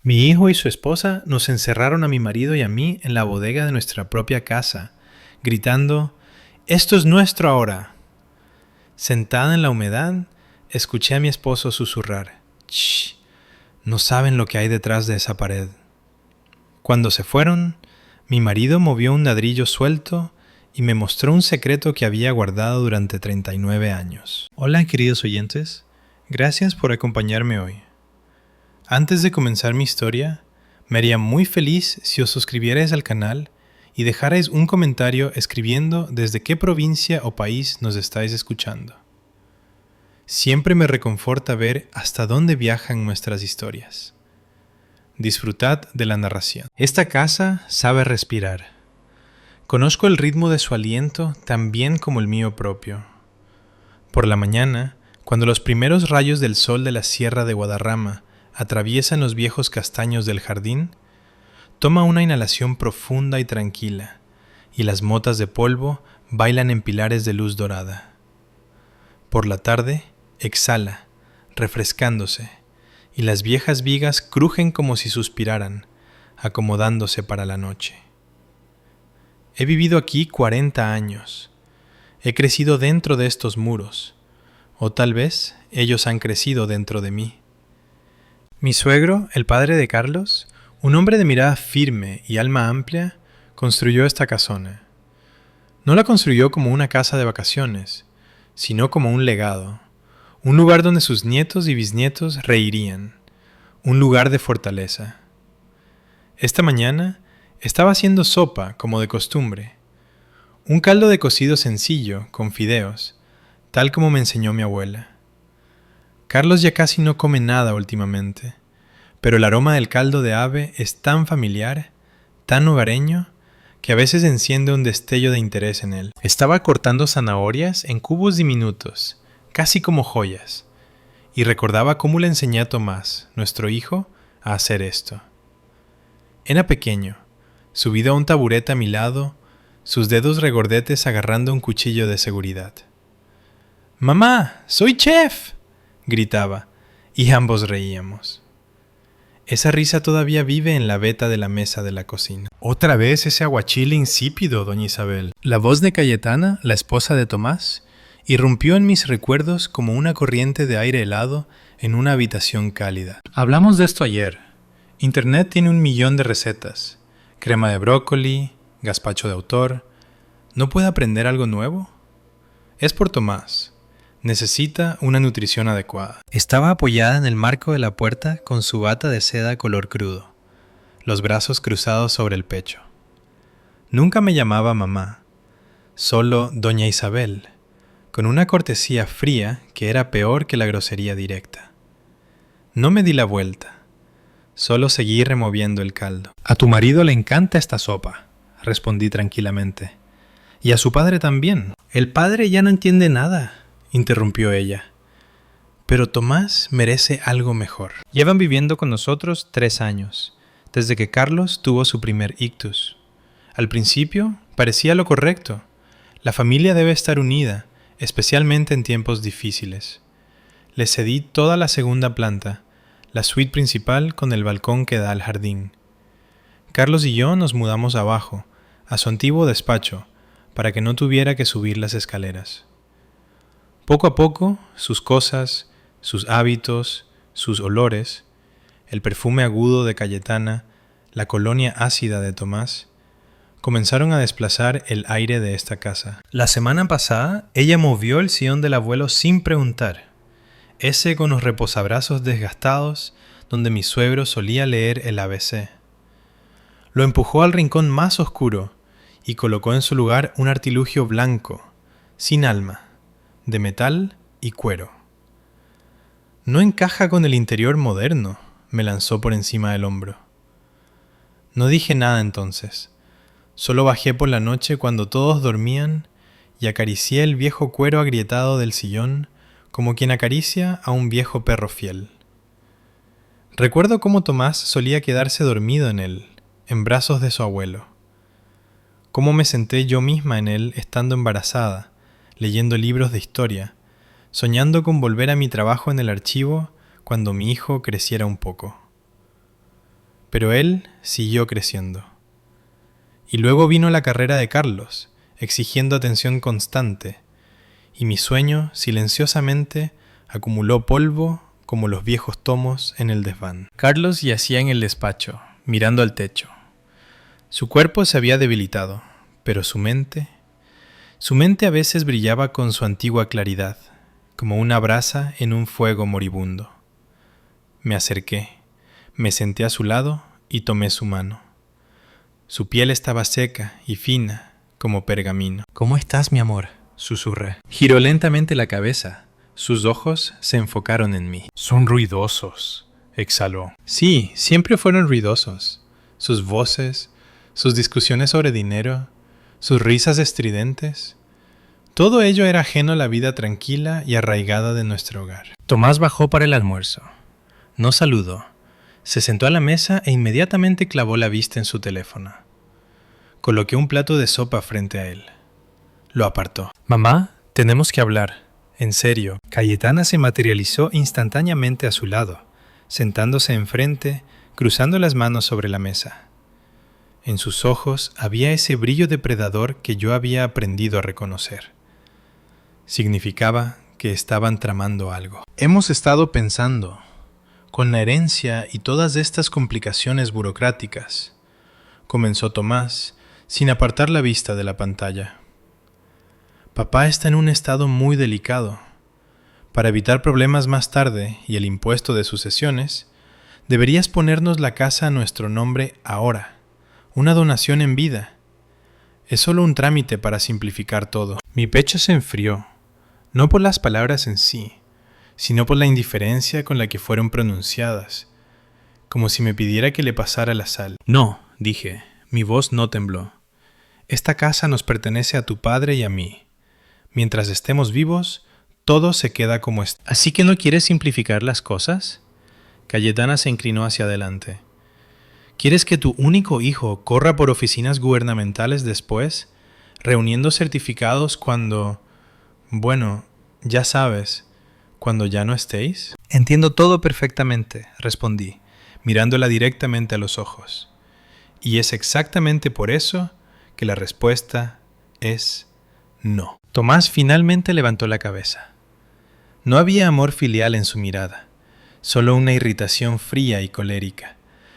Mi hijo y su esposa nos encerraron a mi marido y a mí en la bodega de nuestra propia casa, gritando, «¡Esto es nuestro ahora!». Sentada en la humedad, escuché a mi esposo susurrar, «¡Shh! No saben lo que hay detrás de esa pared». Cuando se fueron, mi marido movió un ladrillo suelto y me mostró un secreto que había guardado durante 39 años. Hola, queridos oyentes. Gracias por acompañarme hoy. Antes de comenzar mi historia, me haría muy feliz si os suscribierais al canal y dejarais un comentario escribiendo desde qué provincia o país nos estáis escuchando. Siempre me reconforta ver hasta dónde viajan nuestras historias. Disfrutad de la narración. Esta casa sabe respirar. Conozco el ritmo de su aliento tan bien como el mío propio. Por la mañana, cuando los primeros rayos del sol de la Sierra de Guadarrama atraviesan los viejos castaños del jardín, toma una inhalación profunda y tranquila, y las motas de polvo bailan en pilares de luz dorada. Por la tarde, exhala, refrescándose, y las viejas vigas crujen como si suspiraran, acomodándose para la noche. He vivido aquí 40 años. He crecido dentro de estos muros, o tal vez ellos han crecido dentro de mí. Mi suegro, el padre de Carlos, un hombre de mirada firme y alma amplia, construyó esta casona. No la construyó como una casa de vacaciones, sino como un legado, un lugar donde sus nietos y bisnietos reirían, un lugar de fortaleza. Esta mañana estaba haciendo sopa como de costumbre, un caldo de cocido sencillo, con fideos, tal como me enseñó mi abuela. Carlos ya casi no come nada últimamente, pero el aroma del caldo de ave es tan familiar, tan hogareño, que a veces enciende un destello de interés en él. Estaba cortando zanahorias en cubos diminutos, casi como joyas, y recordaba cómo le enseñé a Tomás, nuestro hijo, a hacer esto. Era pequeño, subido a un taburete a mi lado, sus dedos regordetes agarrando un cuchillo de seguridad. «¡Mamá, soy chef!», gritaba, y ambos reíamos. Esa risa todavía vive en la veta de la mesa de la cocina. Otra vez ese aguachile insípido, doña Isabel. La voz de Cayetana, la esposa de Tomás, irrumpió en mis recuerdos como una corriente de aire helado en una habitación cálida. Hablamos de esto ayer. Internet tiene 1.000.000 de recetas. Crema de brócoli, gazpacho de autor. ¿No puede aprender algo nuevo? Es por Tomás. Necesita una nutrición adecuada. Estaba apoyada en el marco de la puerta con su bata de seda color crudo, los brazos cruzados sobre el pecho. Nunca me llamaba mamá, solo doña Isabel, con una cortesía fría que era peor que la grosería directa. No me di la vuelta, solo seguí removiendo el caldo. «A tu marido le encanta esta sopa», respondí tranquilamente. «Y a su padre también». «El padre ya no entiende nada», interrumpió ella. «Pero Tomás merece algo mejor». Llevan viviendo con nosotros 3 años, desde que Carlos tuvo su primer ictus. Al principio parecía lo correcto. La familia debe estar unida, especialmente en tiempos difíciles. Le cedí toda la segunda planta, la suite principal con el balcón que da al jardín. Carlos y yo nos mudamos abajo, a su antiguo despacho, para que no tuviera que subir las escaleras. Poco a poco, sus cosas, sus hábitos, sus olores, el perfume agudo de Cayetana, la colonia ácida de Tomás, comenzaron a desplazar el aire de esta casa. La semana pasada, ella movió el sillón del abuelo sin preguntar, ese con los reposabrazos desgastados donde mi suegro solía leer el ABC. Lo empujó al rincón más oscuro y colocó en su lugar un artilugio blanco, sin alma, de metal y cuero. «No encaja con el interior moderno», me lanzó por encima del hombro. No dije nada entonces, solo bajé por la noche cuando todos dormían y acaricié el viejo cuero agrietado del sillón como quien acaricia a un viejo perro fiel. Recuerdo cómo Tomás solía quedarse dormido en él, en brazos de su abuelo. Cómo me senté yo misma en él estando embarazada, leyendo libros de historia, soñando con volver a mi trabajo en el archivo cuando mi hijo creciera un poco. pero él siguió creciendo. Y luego vino la carrera de Carlos, exigiendo atención constante, y mi sueño silenciosamente acumuló polvo como los viejos tomos en el desván. Carlos yacía en el despacho, mirando al techo. Su cuerpo se había debilitado, pero su mente a veces brillaba con su antigua claridad, como una brasa en un fuego moribundo. Me acerqué, me senté a su lado y tomé su mano. Su piel estaba seca y fina, como pergamino. «¿Cómo estás, mi amor?», susurré. Giró lentamente la cabeza. Sus ojos se enfocaron en mí. «Son ruidosos», exhaló. Sí, siempre fueron ruidosos. Sus voces, sus discusiones sobre dinero, sus risas estridentes. Todo ello era ajeno a la vida tranquila y arraigada de nuestro hogar. Tomás bajó para el almuerzo. No saludó. Se sentó a la mesa e inmediatamente clavó la vista en su teléfono. Coloqué un plato de sopa frente a él. Lo apartó. «Mamá, tenemos que hablar. En serio». Cayetana se materializó instantáneamente a su lado, sentándose enfrente, cruzando las manos sobre la mesa. En sus ojos había ese brillo depredador que yo había aprendido a reconocer. Significaba que estaban tramando algo. «Hemos estado pensando, con la herencia y todas estas complicaciones burocráticas», comenzó Tomás, sin apartar la vista de la pantalla. «Papá está en un estado muy delicado. Para evitar problemas más tarde y el impuesto de sucesiones, deberías ponernos la casa a nuestro nombre ahora. Una donación en vida. Es solo un trámite para simplificar todo». Mi pecho se enfrió, no por las palabras en sí, sino por la indiferencia con la que fueron pronunciadas, como si me pidiera que le pasara la sal. «No», dije, mi voz no tembló. «Esta casa nos pertenece a tu padre y a mí. Mientras estemos vivos, todo se queda como está». «¿Así que no quieres simplificar las cosas?». Cayetana se inclinó hacia adelante. «¿Quieres que tu único hijo corra por oficinas gubernamentales después, reuniendo certificados cuando... bueno, ya sabes, cuando ya no estéis?» «Entiendo todo perfectamente», respondí, mirándola directamente a los ojos. «Y es exactamente por eso que la respuesta es no». Tomás finalmente levantó la cabeza. No había amor filial en su mirada, solo una irritación fría y colérica,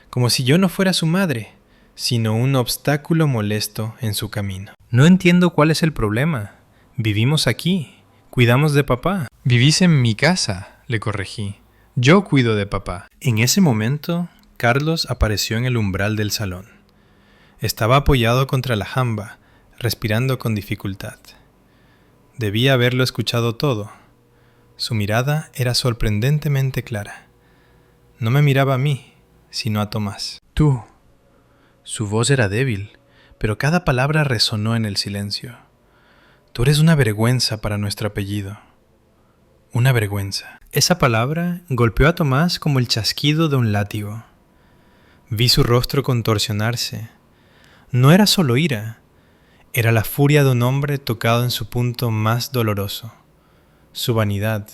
como si yo no fuera su madre, sino un obstáculo molesto en su camino. «No entiendo cuál es el problema. Vivimos aquí, cuidamos de papá». «Vivís en mi casa», le corregí. «Yo cuido de papá». En ese momento, Carlos apareció en el umbral del salón. Estaba apoyado contra la jamba, respirando con dificultad. Debía haberlo escuchado todo. Su mirada era sorprendentemente clara. No me miraba a mí, sino a Tomás. «Tú». Su voz era débil, pero cada palabra resonó en el silencio. «Tú eres una vergüenza para nuestro apellido. Una vergüenza». Esa palabra golpeó a Tomás como el chasquido de un látigo. Vi su rostro contorsionarse. No era solo ira, era la furia de un hombre tocado en su punto más doloroso. Su vanidad,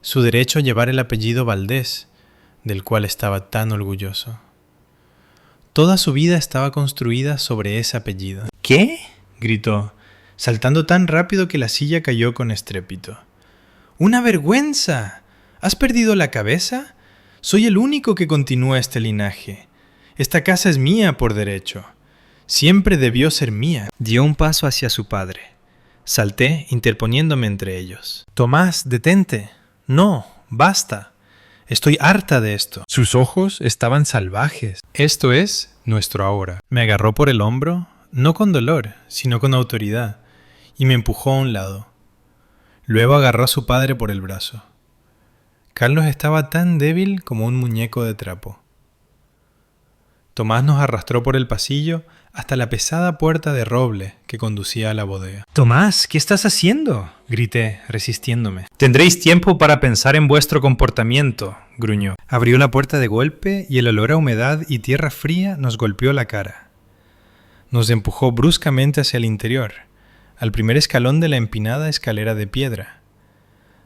su derecho a llevar el apellido Valdés, del cual estaba tan orgulloso. Toda su vida estaba construida sobre ese apellido. «¿Qué?», gritó, saltando tan rápido que la silla cayó con estrépito. «¡Una vergüenza! ¿Has perdido la cabeza? Soy el único que continúa este linaje. Esta casa es mía por derecho. Siempre debió ser mía». Dio un paso hacia su padre. Salté, interponiéndome entre ellos. «Tomás, detente. No, basta. Estoy harta de esto». Sus ojos estaban salvajes. «Esto es nuestro ahora». Me agarró por el hombro, no con dolor, sino con autoridad, y me empujó a un lado. Luego agarró a su padre por el brazo. Carlos estaba tan débil como un muñeco de trapo. Tomás nos arrastró por el pasillo hasta la pesada puerta de roble que conducía a la bodega. «Tomás, ¿qué estás haciendo?», grité, resistiéndome. «Tendréis tiempo para pensar en vuestro comportamiento», gruñó. Abrió la puerta de golpe y el olor a humedad y tierra fría nos golpeó la cara. Nos empujó bruscamente hacia el interior, al primer escalón de la empinada escalera de piedra.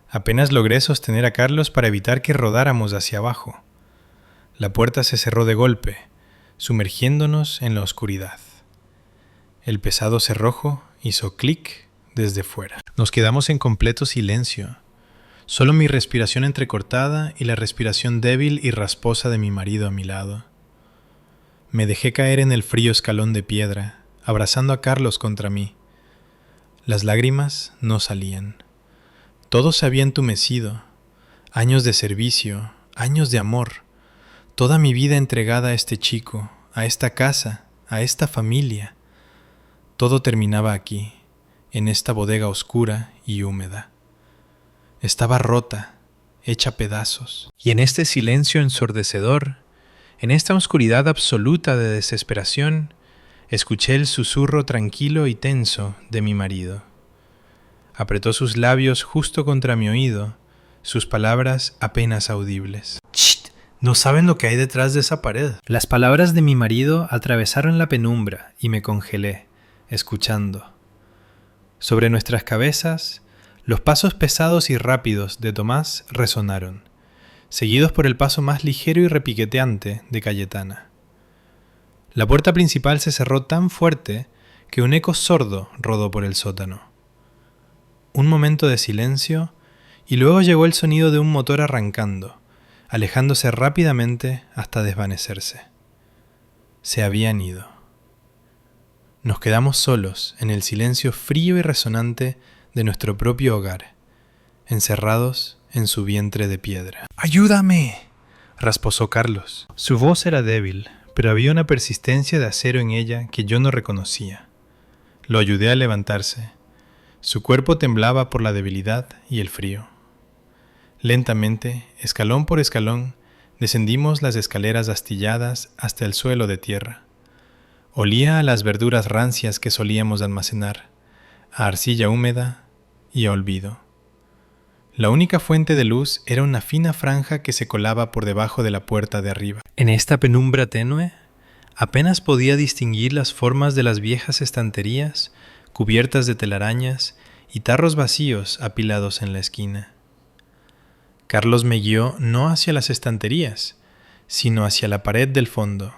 Apenas logré sostener a Carlos para evitar que rodáramos hacia abajo. La puerta se cerró de golpe, sumergiéndonos en la oscuridad. El pesado cerrojo hizo clic desde fuera. Nos quedamos en completo silencio. Solo mi respiración entrecortada y la respiración débil y rasposa de mi marido a mi lado. Me dejé caer en el frío escalón de piedra, abrazando a Carlos contra mí. Las lágrimas no salían. Todo se había entumecido. Años de servicio, años de amor. Toda mi vida entregada a este chico, a esta casa, a esta familia. Todo terminaba aquí, en esta bodega oscura y húmeda. Estaba rota, hecha pedazos. Y en este silencio ensordecedor, en esta oscuridad absoluta de desesperación, escuché el susurro tranquilo y tenso de mi marido. Apretó sus labios justo contra mi oído, sus palabras apenas audibles. ¡Shh! No saben lo que hay detrás de esa pared. Las palabras de mi marido atravesaron la penumbra y me congelé, escuchando. Sobre nuestras cabezas, los pasos pesados y rápidos de Tomás resonaron, seguidos por el paso más ligero y repiqueteante de Cayetana. La puerta principal se cerró tan fuerte que un eco sordo rodó por el sótano. Un momento de silencio y luego llegó el sonido de un motor arrancando, alejándose rápidamente hasta desvanecerse. Se habían ido. Nos quedamos solos en el silencio frío y resonante de nuestro propio hogar, encerrados en su vientre de piedra. ¡Ayúdame!, rasposó Carlos. Su voz era débil, pero había una persistencia de acero en ella que yo no reconocía. Lo ayudé a levantarse. Su cuerpo temblaba por la debilidad y el frío. Lentamente, escalón por escalón, descendimos las escaleras astilladas hasta el suelo de tierra. Olía a las verduras rancias que solíamos almacenar, a arcilla húmeda y a olvido. La única fuente de luz era una fina franja que se colaba por debajo de la puerta de arriba. En esta penumbra tenue, apenas podía distinguir las formas de las viejas estanterías cubiertas de telarañas y tarros vacíos apilados en la esquina. Carlos me guió no hacia las estanterías, sino hacia la pared del fondo,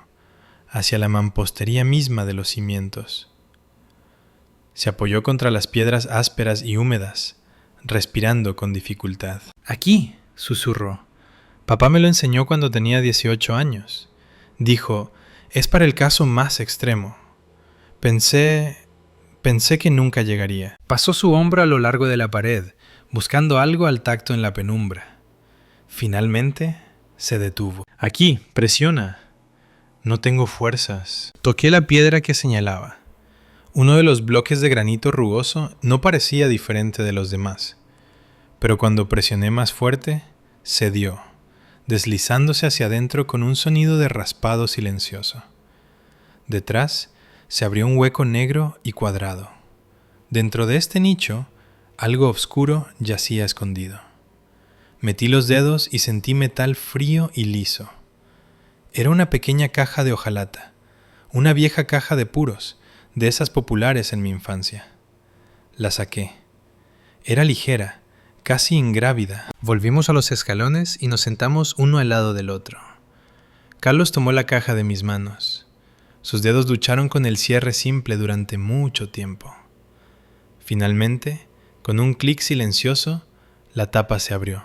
hacia la mampostería misma de los cimientos. Se apoyó contra las piedras ásperas y húmedas, respirando con dificultad. «Aquí», susurró. «Papá me lo enseñó cuando tenía 18 años. Dijo, es para el caso más extremo. Pensé que nunca llegaría». Pasó su hombro a lo largo de la pared, buscando algo al tacto en la penumbra. Finalmente se detuvo. «Aquí, presiona». «No tengo fuerzas». Toqué la piedra que señalaba. Uno de los bloques de granito rugoso no parecía diferente de los demás, pero cuando presioné más fuerte, cedió, deslizándose hacia adentro con un sonido de raspado silencioso. Detrás se abrió un hueco negro y cuadrado. Dentro de este nicho, algo oscuro yacía escondido. Metí los dedos y sentí metal frío y liso. Era una pequeña caja de hojalata, una vieja caja de puros, de esas populares en mi infancia. La saqué. Era ligera, casi ingrávida. Volvimos a los escalones y nos sentamos uno al lado del otro. Carlos tomó la caja de mis manos. Sus dedos lucharon con el cierre simple durante mucho tiempo. Finalmente, con un clic silencioso, la tapa se abrió.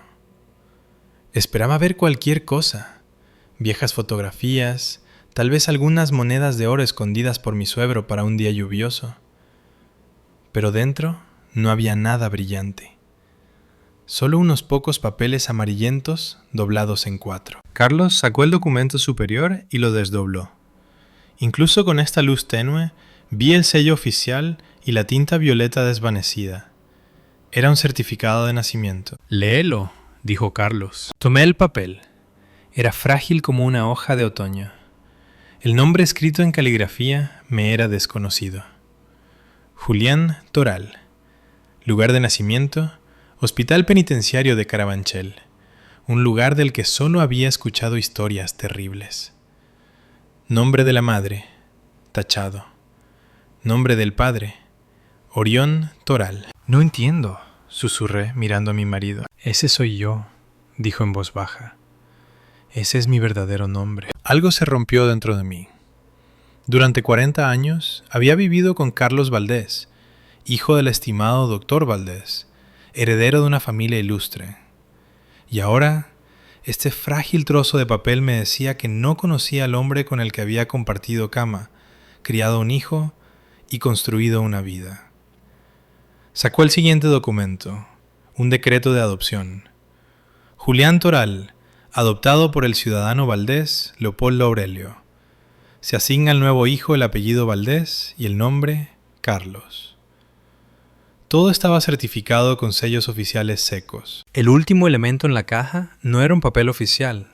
Esperaba ver cualquier cosa. Viejas fotografías, tal vez algunas monedas de oro escondidas por mi suegro para un día lluvioso. Pero dentro no había nada brillante. Solo unos pocos papeles amarillentos doblados en 4. Carlos sacó el documento superior y lo desdobló. Incluso con esta luz tenue, vi el sello oficial y la tinta violeta desvanecida. Era un certificado de nacimiento. «Léelo», dijo Carlos. Tomé el papel. Era frágil como una hoja de otoño. El nombre escrito en caligrafía me era desconocido. Julián Toral. Lugar de nacimiento, Hospital Penitenciario de Carabanchel. Un lugar del que solo había escuchado historias terribles. Nombre de la madre, tachado. Nombre del padre, Orión Toral. «No entiendo», susurré mirando a mi marido. «Ese soy yo», dijo en voz baja. Ese es mi verdadero nombre. Algo se rompió dentro de mí. Durante 40 años había vivido con Carlos Valdés, hijo del estimado doctor Valdés, heredero de una familia ilustre. Y ahora, este frágil trozo de papel me decía que no conocía al hombre con el que había compartido cama, criado un hijo y construido una vida. Sacó el siguiente documento, un decreto de adopción. Julián Toral, adoptado por el ciudadano Valdés, Leopoldo Aurelio. Se asigna al nuevo hijo el apellido Valdés y el nombre Carlos. Todo estaba certificado con sellos oficiales secos. El último elemento en la caja no era un papel oficial,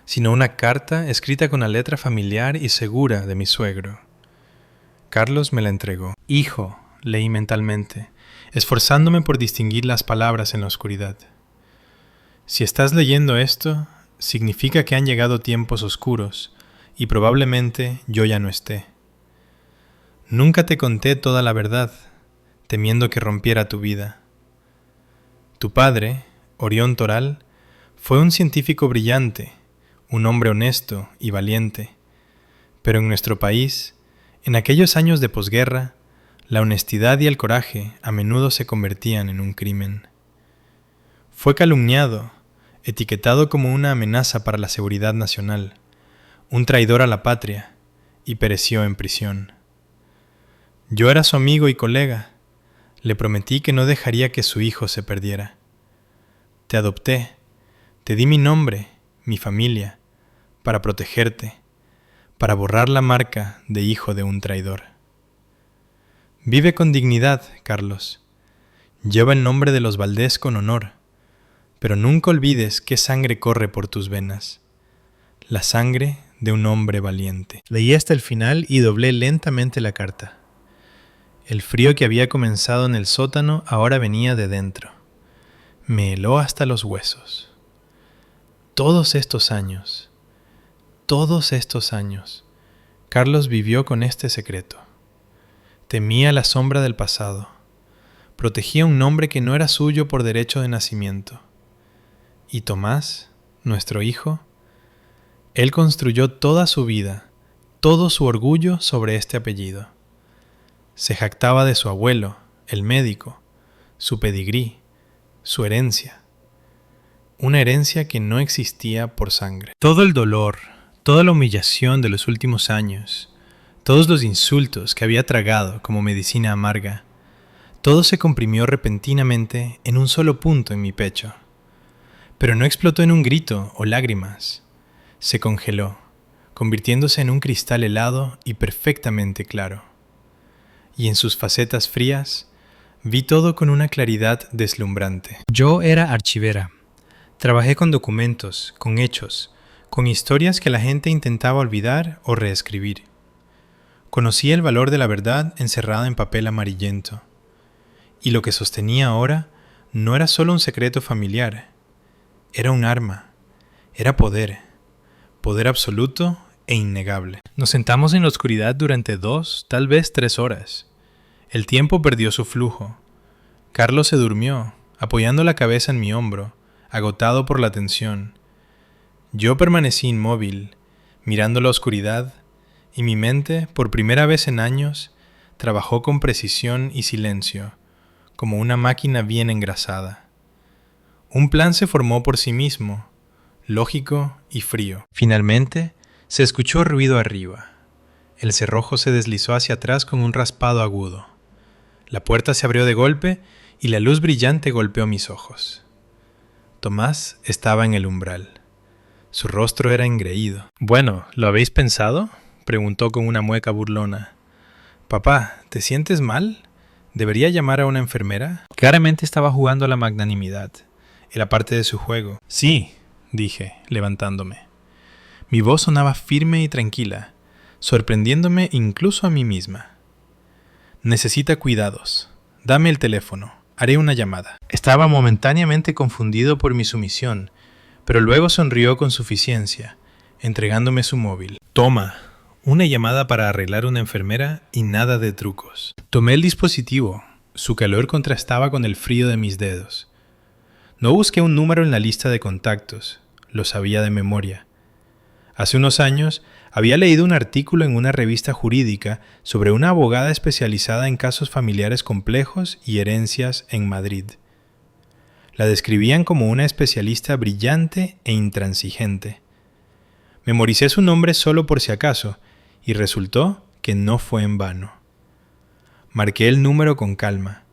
sino una carta escrita con la letra familiar y segura de mi suegro. Carlos me la entregó. Hijo, leí mentalmente, esforzándome por distinguir las palabras en la oscuridad. Si estás leyendo esto, significa que han llegado tiempos oscuros y probablemente yo ya no esté. Nunca te conté toda la verdad, temiendo que rompiera tu vida. Tu padre, Orión Toral, fue un científico brillante, un hombre honesto y valiente, pero en nuestro país, en aquellos años de posguerra, la honestidad y el coraje a menudo se convertían en un crimen. Fue calumniado, etiquetado como una amenaza para la seguridad nacional, un traidor a la patria, y pereció en prisión. Yo era su amigo y colega. Le prometí que no dejaría que su hijo se perdiera. Te adopté, te di mi nombre, mi familia, para protegerte, para borrar la marca de hijo de un traidor. Vive con dignidad, Carlos. Lleva el nombre de los Valdés con honor, pero nunca olvides qué sangre corre por tus venas. La sangre de un hombre valiente. Leí hasta el final y doblé lentamente la carta. El frío que había comenzado en el sótano ahora venía de dentro. Me heló hasta los huesos. Todos estos años, Carlos vivió con este secreto. Temía la sombra del pasado. Protegía un nombre que no era suyo por derecho de nacimiento. Y Tomás, nuestro hijo, él construyó toda su vida, todo su orgullo sobre este apellido. Se jactaba de su abuelo, el médico, su pedigrí, su herencia. Una herencia que no existía por sangre. Todo el dolor, toda la humillación de los últimos años, todos los insultos que había tragado como medicina amarga, todo se comprimió repentinamente en un solo punto en mi pecho. Pero no explotó en un grito o lágrimas. Se congeló, convirtiéndose en un cristal helado y perfectamente claro. Y en sus facetas frías, vi todo con una claridad deslumbrante. Yo era archivera. Trabajé con documentos, con hechos, con historias que la gente intentaba olvidar o reescribir. Conocí el valor de la verdad encerrada en papel amarillento. Y lo que sostenía ahora no era solo un secreto familiar. Era un arma, era poder absoluto e innegable. Nos sentamos en la oscuridad durante 2, tal vez 3 horas. El tiempo perdió su flujo. Carlos se durmió, apoyando la cabeza en mi hombro, agotado por la tensión. Yo permanecí inmóvil, mirando la oscuridad, y mi mente, por primera vez en años, trabajó con precisión y silencio, como una máquina bien engrasada. Un plan se formó por sí mismo, lógico y frío. Finalmente, se escuchó ruido arriba. El cerrojo se deslizó hacia atrás con un raspado agudo. La puerta se abrió de golpe y la luz brillante golpeó mis ojos. Tomás estaba en el umbral. Su rostro era engreído. «Bueno, ¿lo habéis pensado?», preguntó con una mueca burlona. «Papá, ¿te sientes mal? ¿Debería llamar a una enfermera?». Claramente estaba jugando a la magnanimidad. Era parte de su juego. «Sí», dije, levantándome. Mi voz sonaba firme y tranquila, sorprendiéndome incluso a mí misma. «Necesita cuidados. Dame el teléfono. Haré una llamada». Estaba momentáneamente confundido por mi sumisión, pero luego sonrió con suficiencia, entregándome su móvil. «Toma, una llamada para arreglar una enfermera y nada de trucos». Tomé el dispositivo. Su calor contrastaba con el frío de mis dedos. No busqué un número en la lista de contactos, lo sabía de memoria. Hace unos años había leído un artículo en una revista jurídica sobre una abogada especializada en casos familiares complejos y herencias en Madrid. La describían como una especialista brillante e intransigente. Memoricé su nombre solo por si acaso, y resultó que no fue en vano. Marqué el número con calma.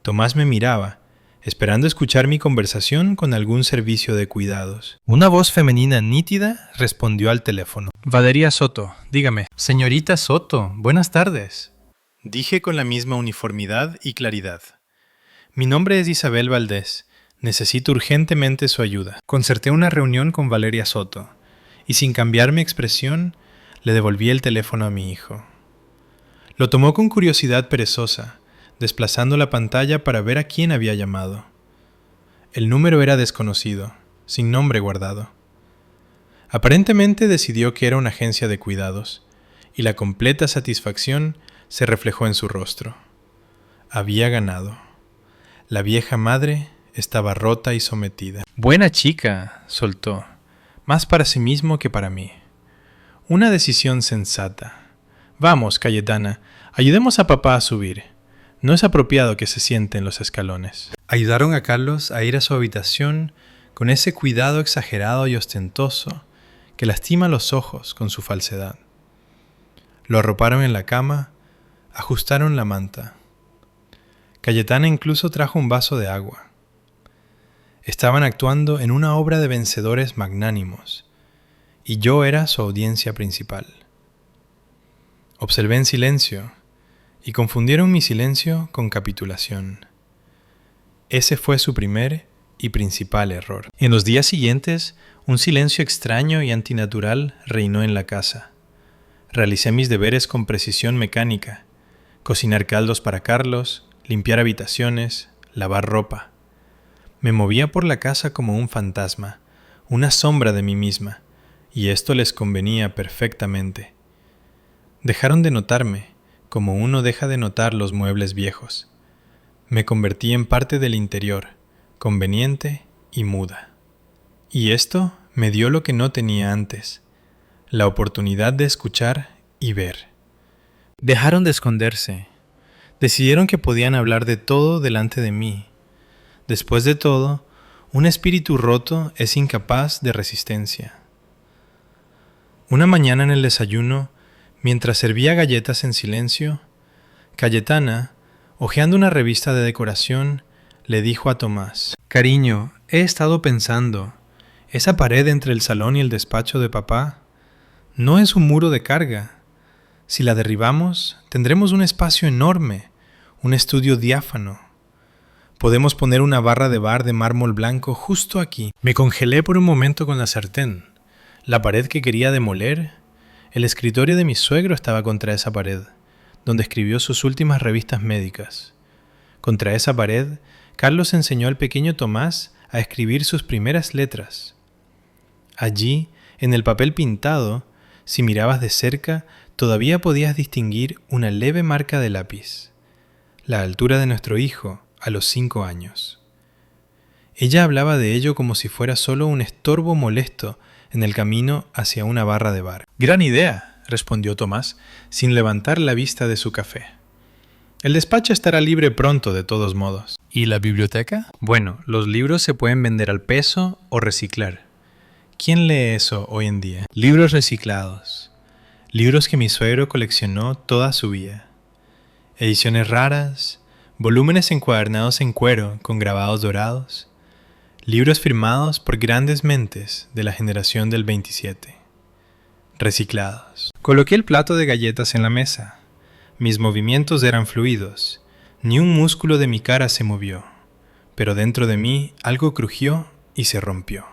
Tomás me miraba, esperando escuchar mi conversación con algún servicio de cuidados. Una voz femenina nítida respondió al teléfono. Valeria Soto, dígame. Señorita Soto, buenas tardes. Dije con la misma uniformidad y claridad. Mi nombre es Isabel Valdés. Necesito urgentemente su ayuda. Concerté una reunión con Valeria Soto, y sin cambiar mi expresión, le devolví el teléfono a mi hijo. Lo tomó con curiosidad perezosa, desplazando la pantalla para ver a quién había llamado. El número era desconocido, sin nombre guardado. Aparentemente decidió que era una agencia de cuidados, y la completa satisfacción se reflejó en su rostro. Había ganado. La vieja madre estaba rota y sometida. Buena chica, soltó, más para sí mismo que para mí. Una decisión sensata. Vamos, Cayetana, ayudemos a papá a subir. No es apropiado que se siente en los escalones. Ayudaron a Carlos a ir a su habitación con ese cuidado exagerado y ostentoso que lastima los ojos con su falsedad. Lo arroparon en la cama, ajustaron la manta. Cayetana incluso trajo un vaso de agua. Estaban actuando en una obra de vencedores magnánimos, y yo era su audiencia principal. Observé en silencio, y confundieron mi silencio con capitulación. Ese fue su primer y principal error. En los días siguientes, un silencio extraño y antinatural reinó en la casa. Realicé mis deberes con precisión mecánica: cocinar caldos para Carlos, limpiar habitaciones, lavar ropa. Me movía por la casa como un fantasma, una sombra de mí misma, y esto les convenía perfectamente. Dejaron de notarme, como uno deja de notar los muebles viejos. Me convertí en parte del interior, conveniente y muda. Y esto me dio lo que no tenía antes, la oportunidad de escuchar y ver. Dejaron de esconderse. Decidieron que podían hablar de todo delante de mí. Después de todo, un espíritu roto es incapaz de resistencia. Una mañana en el desayuno, mientras servía galletas en silencio, Cayetana, hojeando una revista de decoración, le dijo a Tomás: «Cariño, he estado pensando, esa pared entre el salón y el despacho de papá no es un muro de carga. Si la derribamos, tendremos un espacio enorme, un estudio diáfano. Podemos poner una barra de bar de mármol blanco justo aquí». Me congelé por un momento con la sartén. La pared que quería demoler, el escritorio de mi suegro estaba contra esa pared, donde escribió sus últimas revistas médicas. Contra esa pared, Carlos enseñó al pequeño Tomás a escribir sus primeras letras. Allí, en el papel pintado, si mirabas de cerca, todavía podías distinguir una leve marca de lápiz, la altura de nuestro hijo a los 5 años. Ella hablaba de ello como si fuera solo un estorbo molesto en el camino hacia una barra de bar. «Gran idea», respondió Tomás, sin levantar la vista de su café. «El despacho estará libre pronto, de todos modos». «¿Y la biblioteca?» «Bueno, los libros se pueden vender al peso o reciclar. ¿Quién lee eso hoy en día?» «Libros reciclados. Libros que mi suegro coleccionó toda su vida. Ediciones raras, volúmenes encuadernados en cuero con grabados dorados. Libros firmados por grandes mentes de la generación del 27. Reciclados». Coloqué el plato de galletas en la mesa. Mis movimientos eran fluidos. Ni un músculo de mi cara se movió. Pero dentro de mí algo crujió y se rompió.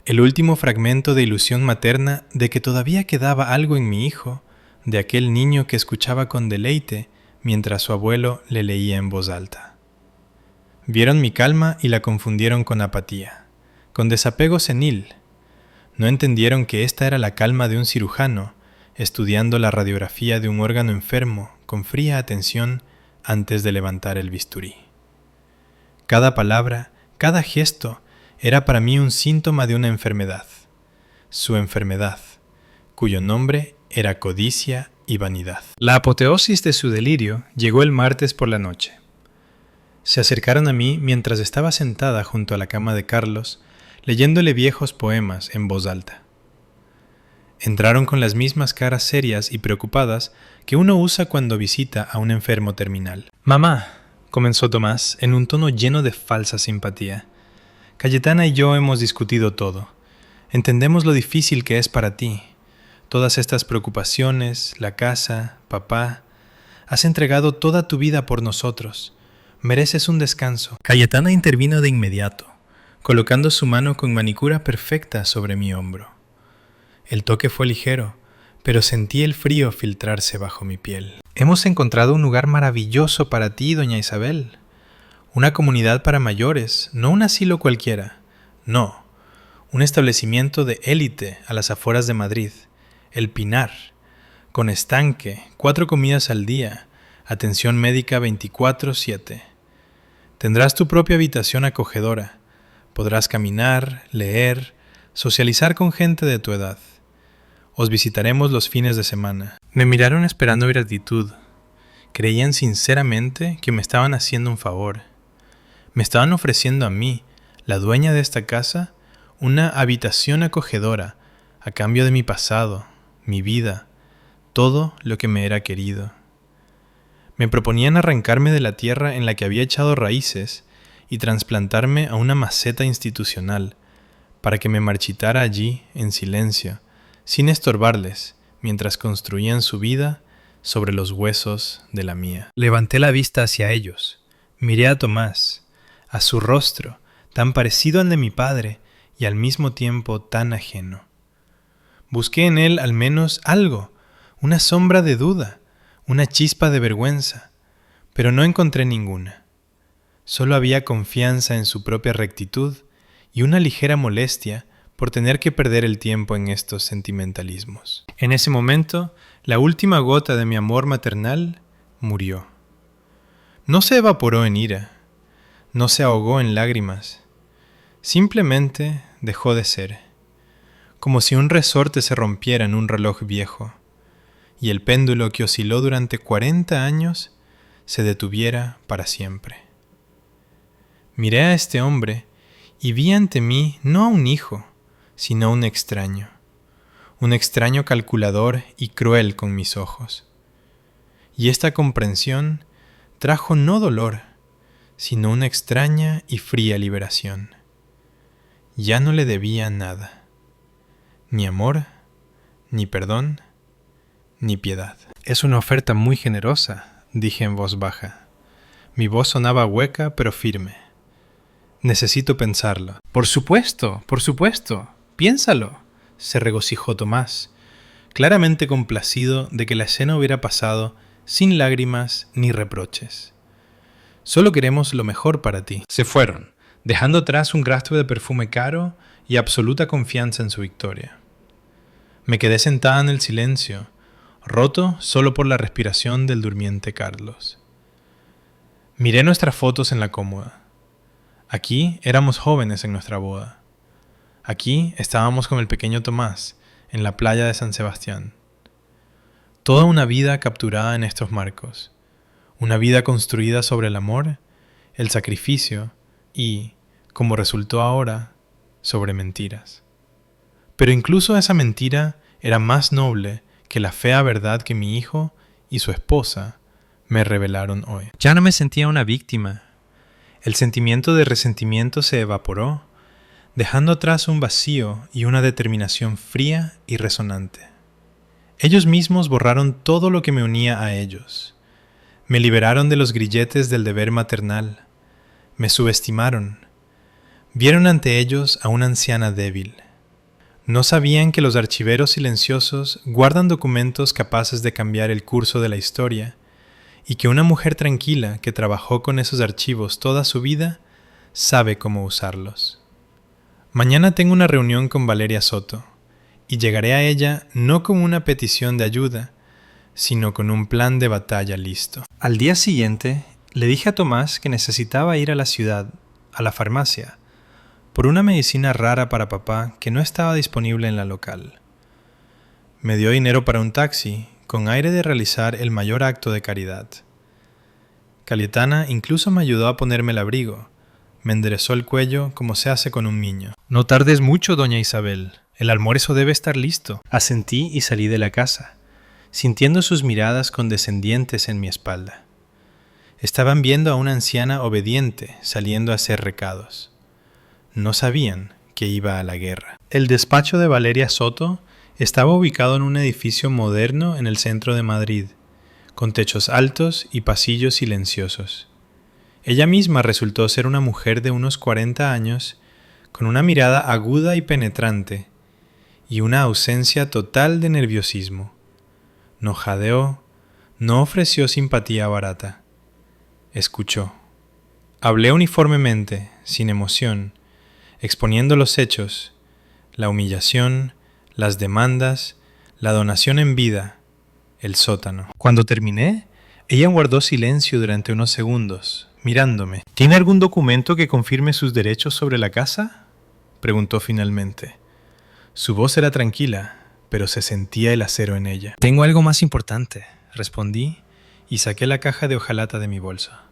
El último fragmento de ilusión materna de que todavía quedaba algo en mi hijo, de aquel niño que escuchaba con deleite mientras su abuelo le leía en voz alta. Vieron mi calma y la confundieron con apatía, con desapego senil. No entendieron que esta era la calma de un cirujano, estudiando la radiografía de un órgano enfermo con fría atención antes de levantar el bisturí. Cada palabra, cada gesto, era para mí un síntoma de una enfermedad. su enfermedad, cuyo nombre era codicia y vanidad. La apoteosis de su delirio llegó el martes por la noche. Se acercaron a mí mientras estaba sentada junto a la cama de Carlos, leyéndole viejos poemas en voz alta. Entraron con las mismas caras serias y preocupadas que uno usa cuando visita a un enfermo terminal. «Mamá», comenzó Tomás en un tono lleno de falsa simpatía, «Cayetana y yo hemos discutido todo. Entendemos lo difícil que es para ti. Todas estas preocupaciones, la casa, papá. Has entregado toda tu vida por nosotros. Mereces un descanso». Cayetana intervino de inmediato, colocando su mano con manicura perfecta sobre mi hombro. El toque fue ligero, pero sentí el frío filtrarse bajo mi piel. «Hemos encontrado un lugar maravilloso para ti, doña Isabel. Una comunidad para mayores, no un asilo cualquiera. No, un establecimiento de élite a las afueras de Madrid, El Pinar, con estanque, 4 comidas al día, atención médica 24/7. Tendrás tu propia habitación acogedora. Podrás caminar, leer, socializar con gente de tu edad. Os visitaremos los fines de semana». Me miraron esperando gratitud. Creían sinceramente que me estaban haciendo un favor. Me estaban ofreciendo a mí, la dueña de esta casa, una habitación acogedora a cambio de mi pasado, mi vida, todo lo que me era querido. Me proponían arrancarme de la tierra en la que había echado raíces y trasplantarme a una maceta institucional para que me marchitara allí en silencio, sin estorbarles, mientras construían su vida sobre los huesos de la mía. Levanté la vista hacia ellos, miré a Tomás, a su rostro, tan parecido al de mi padre y al mismo tiempo tan ajeno. Busqué en él al menos algo, una sombra de duda, una chispa de vergüenza, pero no encontré ninguna. Solo había confianza en su propia rectitud y una ligera molestia por tener que perder el tiempo en estos sentimentalismos. En ese momento, la última gota de mi amor maternal murió. No se evaporó en ira, no se ahogó en lágrimas, simplemente dejó de ser, como si un resorte se rompiera en un reloj viejo, y el péndulo que osciló durante 40 años se detuviera para siempre. Miré a este hombre y vi ante mí no a un hijo, sino un extraño calculador y cruel con mis ojos. Y esta comprensión trajo no dolor, sino una extraña y fría liberación. Ya no le debía nada, ni amor, ni perdón, ni piedad. «Es una oferta muy generosa», dije en voz baja. Mi voz sonaba hueca pero firme. «Necesito pensarlo». Por supuesto, piénsalo», se regocijó Tomás, claramente complacido de que la escena hubiera pasado sin lágrimas ni reproches. «Solo queremos lo mejor para ti». Se fueron, dejando atrás un rastro de perfume caro y absoluta confianza en su victoria. Me quedé sentada en el silencio, roto solo por la respiración del durmiente Carlos. Miré nuestras fotos en la cómoda. Aquí éramos jóvenes en nuestra boda. Aquí estábamos con el pequeño Tomás, en la playa de San Sebastián. Toda una vida capturada en estos marcos. Una vida construida sobre el amor, el sacrificio y, como resultó ahora, sobre mentiras. Pero incluso esa mentira era más noble que la fea verdad que mi hijo y su esposa me revelaron hoy. Ya no me sentía una víctima. El sentimiento de resentimiento se evaporó, dejando atrás un vacío y una determinación fría y resonante. Ellos mismos borraron todo lo que me unía a ellos. Me liberaron de los grilletes del deber maternal. Me subestimaron. Vieron ante ellos a una anciana débil. No sabían que los archiveros silenciosos guardan documentos capaces de cambiar el curso de la historia y que una mujer tranquila que trabajó con esos archivos toda su vida sabe cómo usarlos. Mañana tengo una reunión con Valeria Soto y llegaré a ella no con una petición de ayuda, sino con un plan de batalla listo. Al día siguiente le dije a Tomás que necesitaba ir a la ciudad, a la farmacia, por una medicina rara para papá que no estaba disponible en la local. Me dio dinero para un taxi, con aire de realizar el mayor acto de caridad. Cayetana incluso me ayudó a ponerme el abrigo. Me enderezó el cuello como se hace con un niño. «No tardes mucho, doña Isabel. El almuerzo debe estar listo». Asentí y salí de la casa, sintiendo sus miradas condescendientes en mi espalda. Estaban viendo a una anciana obediente saliendo a hacer recados. No sabían que iba a la guerra. El despacho de Valeria Soto estaba ubicado en un edificio moderno en el centro de Madrid, con techos altos y pasillos silenciosos. Ella misma resultó ser una mujer de unos 40 años, con una mirada aguda y penetrante, y una ausencia total de nerviosismo. No jadeó, no ofreció simpatía barata. Escuchó. Hablé uniformemente, sin emoción, exponiendo los hechos, la humillación, las demandas, la donación en vida, el sótano. Cuando terminé, ella guardó silencio durante unos segundos, mirándome. ¿Tiene algún documento que confirme sus derechos sobre la casa?, preguntó finalmente. Su voz era tranquila, pero se sentía el acero en ella. «Tengo algo más importante», respondí y saqué la caja de hojalata de mi bolsa.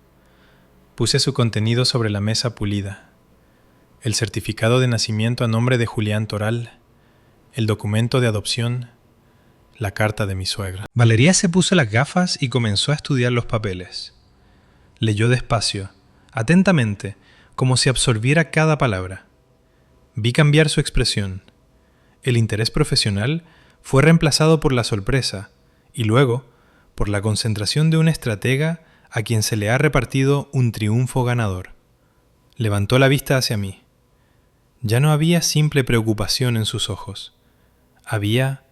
Puse su contenido sobre la mesa pulida. El certificado de nacimiento a nombre de Julián Toral, el documento de adopción, la carta de mi suegra. Valeria se puso las gafas y comenzó a estudiar los papeles. Leyó despacio, atentamente, como si absorbiera cada palabra. Vi cambiar su expresión. El interés profesional fue reemplazado por la sorpresa y luego por la concentración de un estratega a quien se le ha repartido un triunfo ganador. Levantó la vista hacia mí. Ya no había simple preocupación en sus ojos. Había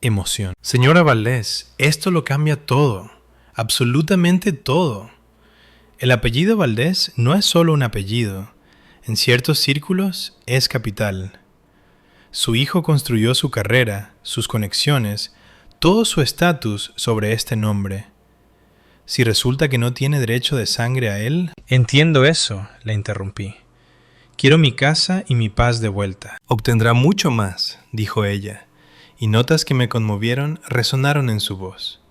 emoción. «Señora Valdés, esto lo cambia todo, absolutamente todo. El apellido Valdés no es solo un apellido. En ciertos círculos es capital. Su hijo construyó su carrera, sus conexiones, todo su estatus sobre este nombre. Si resulta que no tiene derecho de sangre a él...» «Entiendo eso», le interrumpí. «Quiero mi casa y mi paz de vuelta». «Obtendrá mucho más», dijo ella, y notas que me conmovieron resonaron en su voz.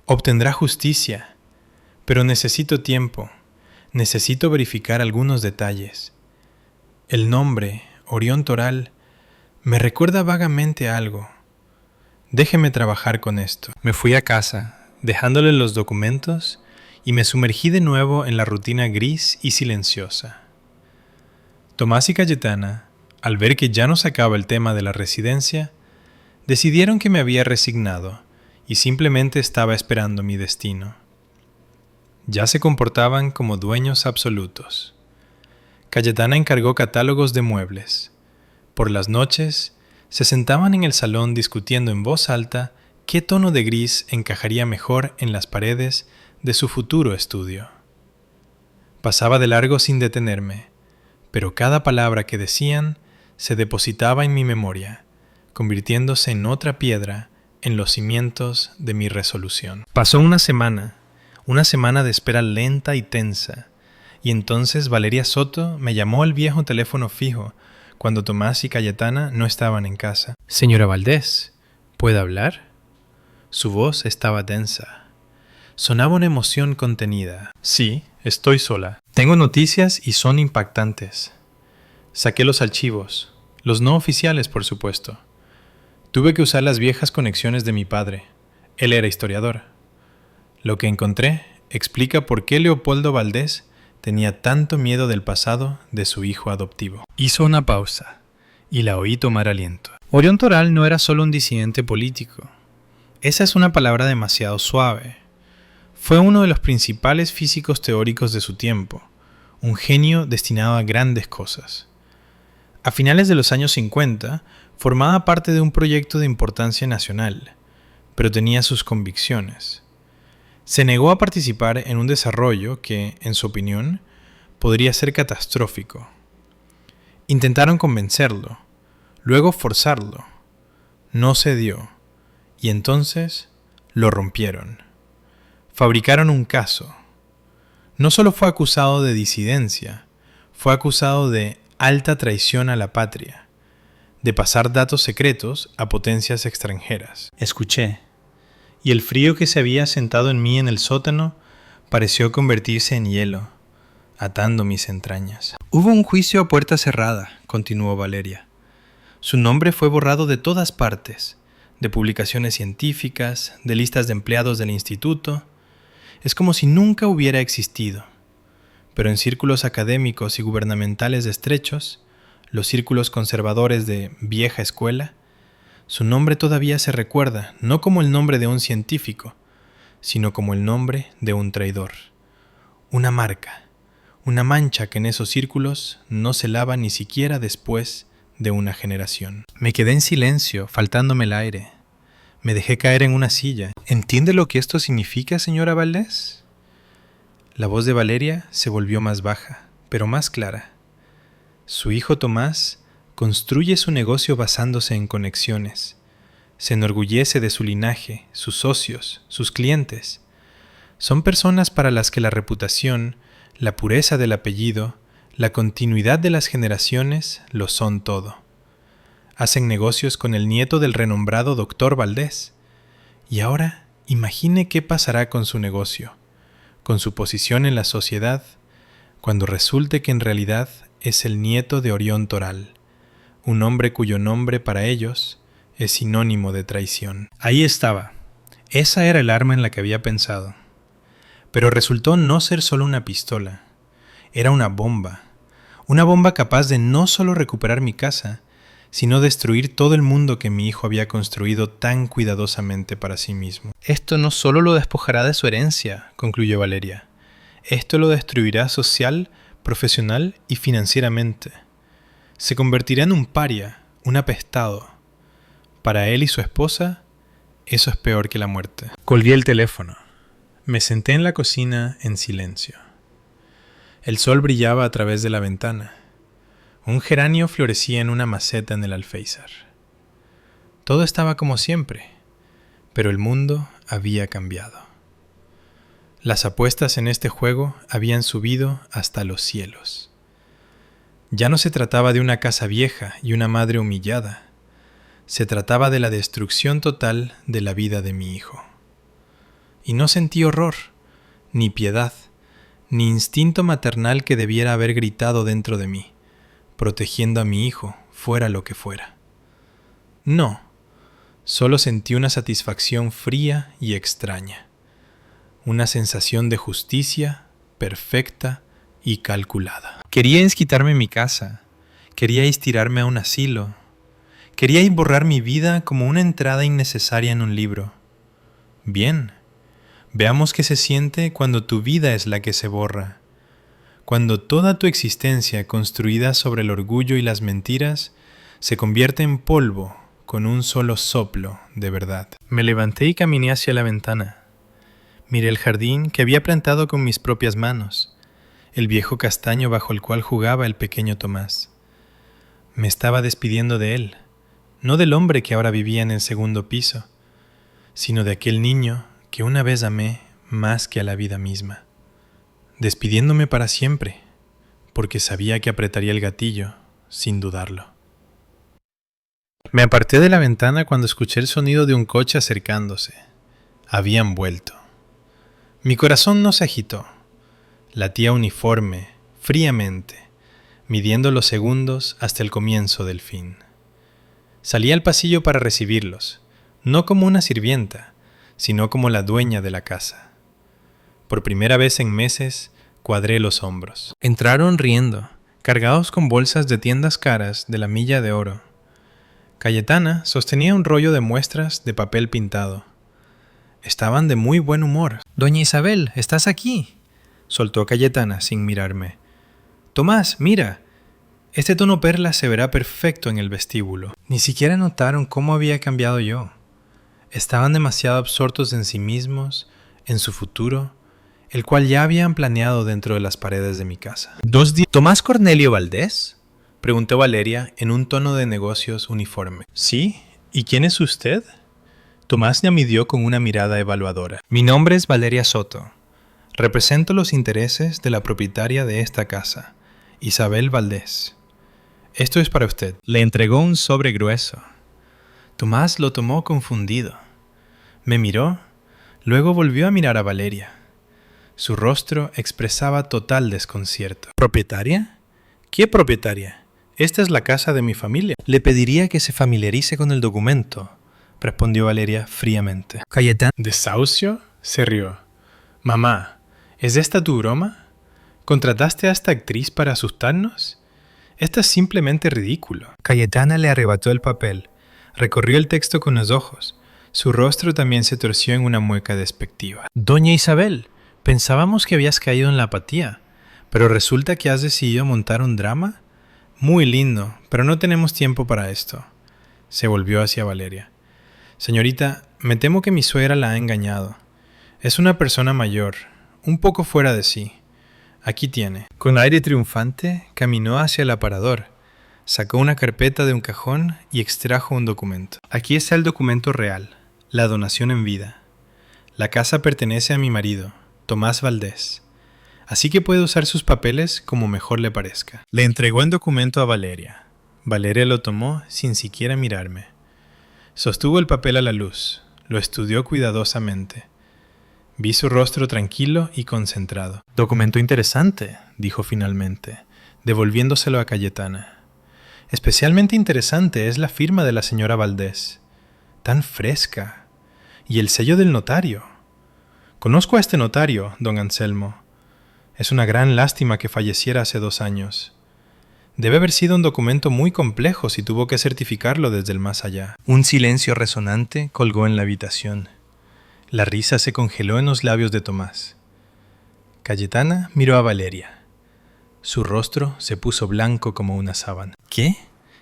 «Obtendrá justicia, pero necesito tiempo, necesito verificar algunos detalles. El nombre, Orión Toral, me recuerda vagamente a algo. Déjeme trabajar con esto». Me fui a casa, dejándole los documentos, y me sumergí de nuevo en la rutina gris y silenciosa. Tomás y Cayetana, al ver que ya no sacaba el tema de la residencia, decidieron que me había resignado y simplemente estaba esperando mi destino. Ya se comportaban como dueños absolutos. Cayetana encargó catálogos de muebles. Por las noches, se sentaban en el salón discutiendo en voz alta qué tono de gris encajaría mejor en las paredes de su futuro estudio. Pasaba de largo sin detenerme, pero cada palabra que decían se depositaba en mi memoria, convirtiéndose en otra piedra en los cimientos de mi resolución. Pasó una semana de espera lenta y tensa, y entonces Valeria Soto me llamó al viejo teléfono fijo cuando Tomás y Cayetana no estaban en casa. «Señora Valdés, ¿puede hablar?». Su voz estaba tensa. Sonaba una emoción contenida. «Sí, estoy sola. Tengo noticias y son impactantes. Saqué los archivos, los no oficiales, por supuesto. Tuve que usar las viejas conexiones de mi padre. Él era historiador. Lo que encontré explica por qué Leopoldo Valdés tenía tanto miedo del pasado de su hijo adoptivo». Hizo una pausa y la oí tomar aliento. Orión Toral no era solo un disidente político. Esa es una palabra demasiado suave. Fue uno de los principales físicos teóricos de su tiempo, un genio destinado a grandes cosas. A finales de los años 50, formaba parte de un proyecto de importancia nacional, pero tenía sus convicciones. Se negó a participar en un desarrollo que, en su opinión, podría ser catastrófico. Intentaron convencerlo, luego forzarlo. No cedió, y entonces lo rompieron. Fabricaron un caso. No solo fue acusado de disidencia, fue acusado de alta traición a la patria, de pasar datos secretos a potencias extranjeras. Escuché, y el frío que se había sentado en mí en el sótano pareció convertirse en hielo, atando mis entrañas. Hubo un juicio a puerta cerrada, continuó Valeria. Su nombre fue borrado de todas partes, de publicaciones científicas, de listas de empleados del instituto. Es como si nunca hubiera existido. Pero en círculos académicos y gubernamentales estrechos, los círculos conservadores de vieja escuela, su nombre todavía se recuerda no como el nombre de un científico, sino como el nombre de un traidor. Una marca, una mancha que en esos círculos no se lava ni siquiera después de una generación. Me quedé en silencio, faltándome el aire. Me dejé caer en una silla. ¿Entiende lo que esto significa, señora Valdés? La voz de Valeria se volvió más baja, pero más clara. Su hijo Tomás construye su negocio basándose en conexiones. Se enorgullece de su linaje, sus socios, sus clientes. Son personas para las que la reputación, la pureza del apellido, la continuidad de las generaciones lo son todo. Hacen negocios con el nieto del renombrado doctor Valdés. Y ahora imagine qué pasará con su negocio, con su posición en la sociedad, cuando resulte que en realidad es el nieto de Orión Toral, un hombre cuyo nombre para ellos es sinónimo de traición. Ahí estaba. Esa era el arma en la que había pensado. Pero resultó no ser solo una pistola. Era una bomba capaz de no solo recuperar mi casa, sino destruir todo el mundo que mi hijo había construido tan cuidadosamente para sí mismo. Esto no solo lo despojará de su herencia, concluyó Valeria. Esto lo destruirá social, profesional y financieramente. Se convertirá en un paria, un apestado. Para él y su esposa, eso es peor que la muerte. Colgué el teléfono. Me senté en la cocina en silencio. El sol brillaba a través de la ventana. Un geranio florecía en una maceta en el alféizar. Todo estaba como siempre, pero el mundo había cambiado. Las apuestas en este juego habían subido hasta los cielos. Ya no se trataba de una casa vieja y una madre humillada. Se trataba de la destrucción total de la vida de mi hijo. Y no sentí horror, ni piedad, ni instinto maternal que debiera haber gritado dentro de mí, protegiendo a mi hijo, fuera lo que fuera. No, solo sentí una satisfacción fría y extraña, una sensación de justicia perfecta y calculada. Quería quitarme mi casa, quería tirarme a un asilo, quería borrar mi vida como una entrada innecesaria en un libro. Bien. Veamos qué se siente cuando tu vida es la que se borra, cuando toda tu existencia construida sobre el orgullo y las mentiras se convierte en polvo con un solo soplo de verdad. Me levanté y caminé hacia la ventana. Miré el jardín que había plantado con mis propias manos, el viejo castaño bajo el cual jugaba el pequeño Tomás. Me estaba despidiendo de él, no del hombre que ahora vivía en el segundo piso, sino de aquel niño que una vez amé más que a la vida misma, despidiéndome para siempre, porque sabía que apretaría el gatillo sin dudarlo. Me aparté de la ventana cuando escuché el sonido de un coche acercándose. Habían vuelto. Mi corazón no se agitó. Latía uniforme, fríamente, midiendo los segundos hasta el comienzo del fin. Salí al pasillo para recibirlos, no como una sirvienta, sino como la dueña de la casa. Por primera vez en meses, cuadré los hombros. Entraron riendo, cargados con bolsas de tiendas caras de la Milla de Oro. Cayetana sostenía un rollo de muestras de papel pintado. Estaban de muy buen humor. «Doña Isabel, ¿estás aquí?», soltó Cayetana sin mirarme. «Tomás, mira, este tono perla se verá perfecto en el vestíbulo». Ni siquiera notaron cómo había cambiado yo. Estaban demasiado absortos en sí mismos, en su futuro, el cual ya habían planeado dentro de las paredes de mi casa. ¿Tomás Cornelio Valdés?, preguntó Valeria en un tono de negocios uniforme. Sí, ¿y quién es usted? Tomás me midió con una mirada evaluadora. Mi nombre es Valeria Soto. Represento los intereses de la propietaria de esta casa, Isabel Valdés. Esto es para usted. Le entregó un sobre grueso. Tomás lo tomó confundido. Me miró, luego volvió a mirar a Valeria. Su rostro expresaba total desconcierto. ¿Propietaria? ¿Qué propietaria? Esta es la casa de mi familia. Le pediría que se familiarice con el documento, respondió Valeria fríamente. Cayetana. ¿Desahucio? Se rió. Mamá, ¿es esta tu broma? ¿Contrataste a esta actriz para asustarnos? Esto es simplemente ridículo. Cayetana le arrebató el papel. Recorrió el texto con los ojos. Su rostro también se torció en una mueca despectiva. Doña Isabel, pensábamos que habías caído en la apatía, pero resulta que has decidido montar un drama. Muy lindo, pero no tenemos tiempo para esto. Se volvió hacia Valeria. Señorita, me temo que mi suegra la ha engañado. Es una persona mayor, un poco fuera de sí. Aquí tiene. Con aire triunfante, caminó hacia el aparador. Sacó una carpeta de un cajón y extrajo un documento. Aquí está el documento real, la donación en vida. La casa pertenece a mi marido, Tomás Valdés. Así que puede usar sus papeles como mejor le parezca. Le entregó el documento a Valeria. Valeria lo tomó sin siquiera mirarme. Sostuvo el papel a la luz. Lo estudió cuidadosamente. Vi su rostro tranquilo y concentrado. Documento interesante, dijo finalmente, devolviéndoselo a Cayetana. Especialmente interesante es la firma de la señora Valdés. Tan fresca. Y el sello del notario. Conozco a este notario, don Anselmo. Es una gran lástima que falleciera hace 2 años. Debe haber sido un documento muy complejo si tuvo que certificarlo desde el más allá. Un silencio resonante colgó en la habitación. La risa se congeló en los labios de Tomás. Cayetana miró a Valeria. Su rostro se puso blanco como una sábana. ¿Qué?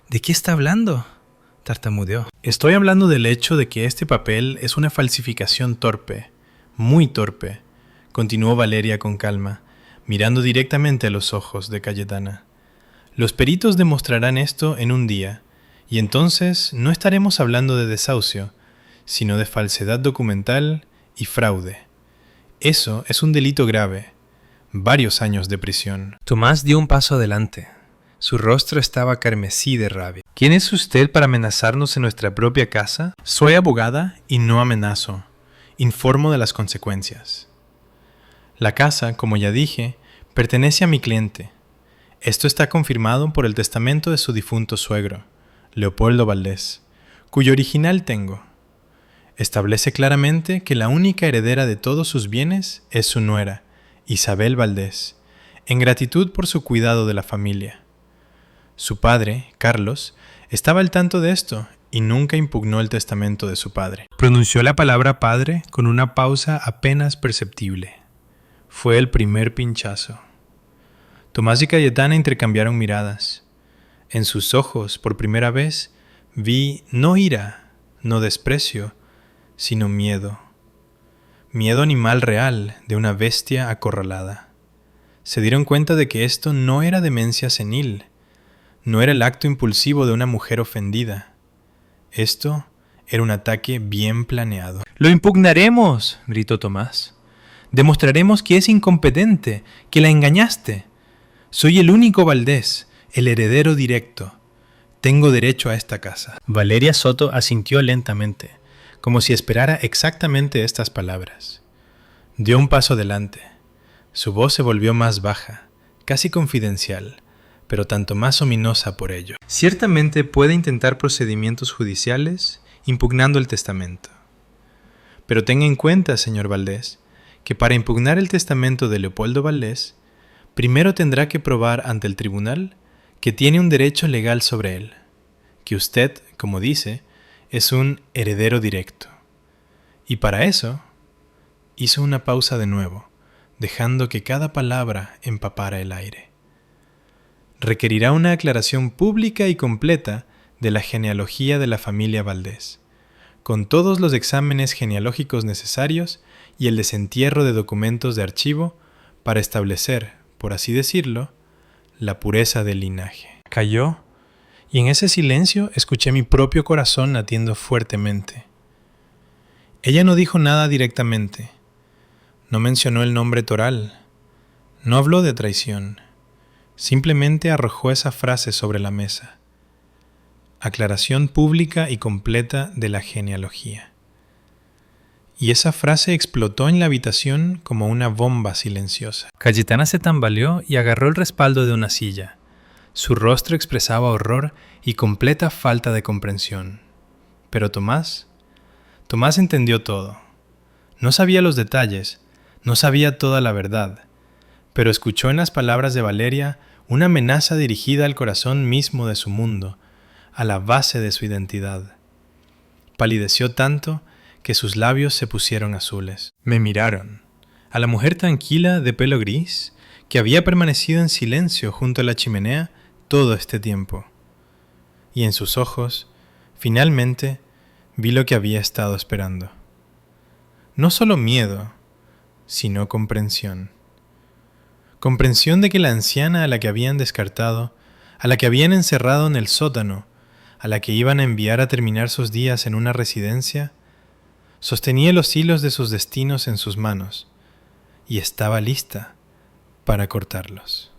¿De qué está hablando?, tartamudeó. Estoy hablando del hecho de que este papel es una falsificación torpe, muy torpe, continuó Valeria con calma, mirando directamente a los ojos de Cayetana. Los peritos demostrarán esto en un día, y entonces no estaremos hablando de desahucio, sino de falsedad documental y fraude. Eso es un delito grave. Varios años de prisión. Tomás dio un paso adelante. Su rostro estaba carmesí de rabia. ¿Quién es usted para amenazarnos en nuestra propia casa? Soy abogada y no amenazo. Informo de las consecuencias. La casa, como ya dije, pertenece a mi cliente. Esto está confirmado por el testamento de su difunto suegro, Leopoldo Valdés, cuyo original tengo. Establece claramente que la única heredera de todos sus bienes es su nuera, Isabel Valdés, en gratitud por su cuidado de la familia. Su padre, Carlos, estaba al tanto de esto y nunca impugnó el testamento de su padre. Pronunció la palabra padre con una pausa apenas perceptible. Fue el primer pinchazo. Tomás y Cayetana intercambiaron miradas. En sus ojos, por primera vez, vi no ira, no desprecio, sino miedo. Miedo animal real de una bestia acorralada. Se dieron cuenta de que esto no era demencia senil, no era el acto impulsivo de una mujer ofendida. Esto era un ataque bien planeado. ¡Lo impugnaremos!, gritó Tomás. Demostraremos que es incompetente, que la engañaste. Soy el único Valdés, el heredero directo. Tengo derecho a esta casa. Valeria Soto asintió lentamente, como si esperara exactamente estas palabras. Dio un paso adelante. Su voz se volvió más baja, casi confidencial, pero tanto más ominosa por ello. Ciertamente puede intentar procedimientos judiciales impugnando el testamento. Pero tenga en cuenta, señor Valdés, que para impugnar el testamento de Leopoldo Valdés, primero tendrá que probar ante el tribunal que tiene un derecho legal sobre él, que usted, como dice, es un heredero directo. Y para eso, hizo una pausa de nuevo, dejando que cada palabra empapara el aire. Requerirá una aclaración pública y completa de la genealogía de la familia Valdés, con todos los exámenes genealógicos necesarios y el desentierro de documentos de archivo para establecer, por así decirlo, la pureza del linaje. Calló, y en ese silencio escuché mi propio corazón latiendo fuertemente. Ella no dijo nada directamente, no mencionó el nombre Toral, no habló de traición, Simplemente arrojó esa frase sobre la mesa. Aclaración pública y completa de la genealogía. Y esa frase explotó en la habitación como una bomba silenciosa. Cayetana se tambaleó y agarró el respaldo de una silla. Su rostro expresaba horror y completa falta de comprensión. Pero Tomás entendió todo. No sabía los detalles, no sabía toda la verdad, pero escuchó en las palabras de Valeria una amenaza dirigida al corazón mismo de su mundo, a la base de su identidad. Palideció tanto que sus labios se pusieron azules. Me miraron. A la mujer tranquila de pelo gris, que había permanecido en silencio junto a la chimenea todo este tiempo. Y en sus ojos, finalmente, vi lo que había estado esperando. No solo miedo, sino comprensión. Comprensión de que la anciana a la que habían descartado, a la que habían encerrado en el sótano, a la que iban a enviar a terminar sus días en una residencia, sostenía los hilos de sus destinos en sus manos y estaba lista para cortarlos.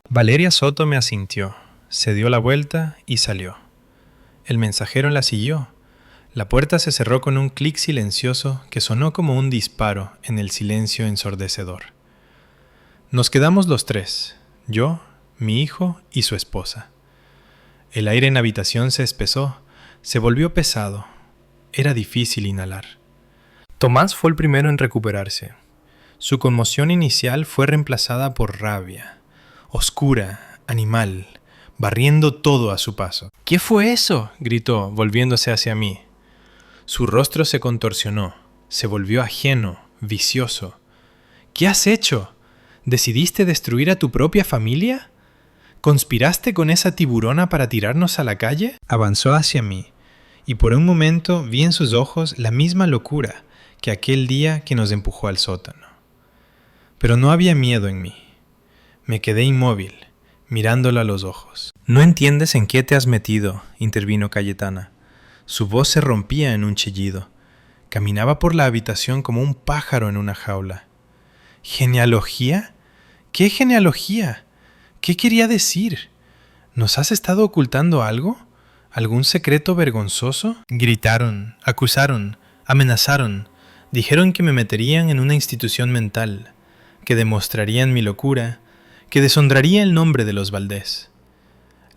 Valeria Soto me asintió, se dio la vuelta y salió. El mensajero la siguió. La puerta se cerró con un clic silencioso que sonó como un disparo en el silencio ensordecedor. Nos quedamos los tres, yo, mi hijo y su esposa. El aire en la habitación se espesó, se volvió pesado. Era difícil inhalar. Tomás fue el primero en recuperarse. Su conmoción inicial fue reemplazada por rabia, oscura, animal, barriendo todo a su paso. «¿Qué fue eso?», gritó, volviéndose hacia mí. Su rostro se contorsionó, se volvió ajeno, vicioso. «¿Qué has hecho? ¿Decidiste destruir a tu propia familia? ¿Conspiraste con esa tiburona para tirarnos a la calle?». Avanzó hacia mí, y por un momento vi en sus ojos la misma locura que aquel día que nos empujó al sótano. Pero no había miedo en mí. Me quedé inmóvil, mirándolo a los ojos. «No entiendes en qué te has metido», intervino Cayetana. Su voz se rompía en un chillido. Caminaba por la habitación como un pájaro en una jaula. «¿Genealogía? ¿Qué genealogía? ¿Qué quería decir? ¿Nos has estado ocultando algo? ¿Algún secreto vergonzoso?». Gritaron, acusaron, amenazaron. Dijeron que me meterían en una institución mental, que demostrarían mi locura, que deshonraría el nombre de los Valdés.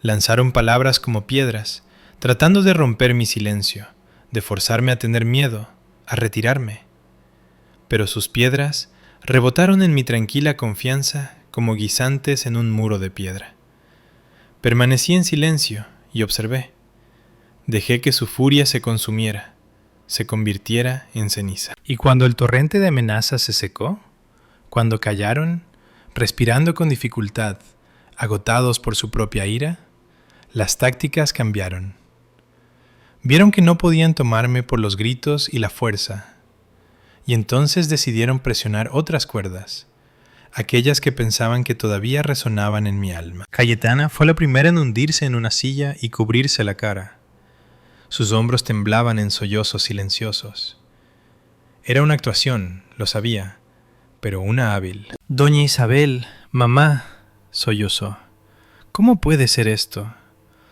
Lanzaron palabras como piedras, tratando de romper mi silencio, de forzarme a tener miedo, a retirarme. Pero sus piedras rebotaron en mi tranquila confianza como guisantes en un muro de piedra. Permanecí en silencio y observé. Dejé que su furia se consumiera, se convirtiera en ceniza. Y cuando el torrente de amenazas se secó, cuando callaron, respirando con dificultad, agotados por su propia ira, las tácticas cambiaron. Vieron que no podían tomarme por los gritos y la fuerza, y entonces decidieron presionar otras cuerdas, aquellas que pensaban que todavía resonaban en mi alma. Cayetana fue la primera en hundirse en una silla y cubrirse la cara. Sus hombros temblaban en sollozos silenciosos. Era una actuación, lo sabía, pero una hábil. «Doña Isabel, mamá», sollozó. «¿Cómo puede ser esto?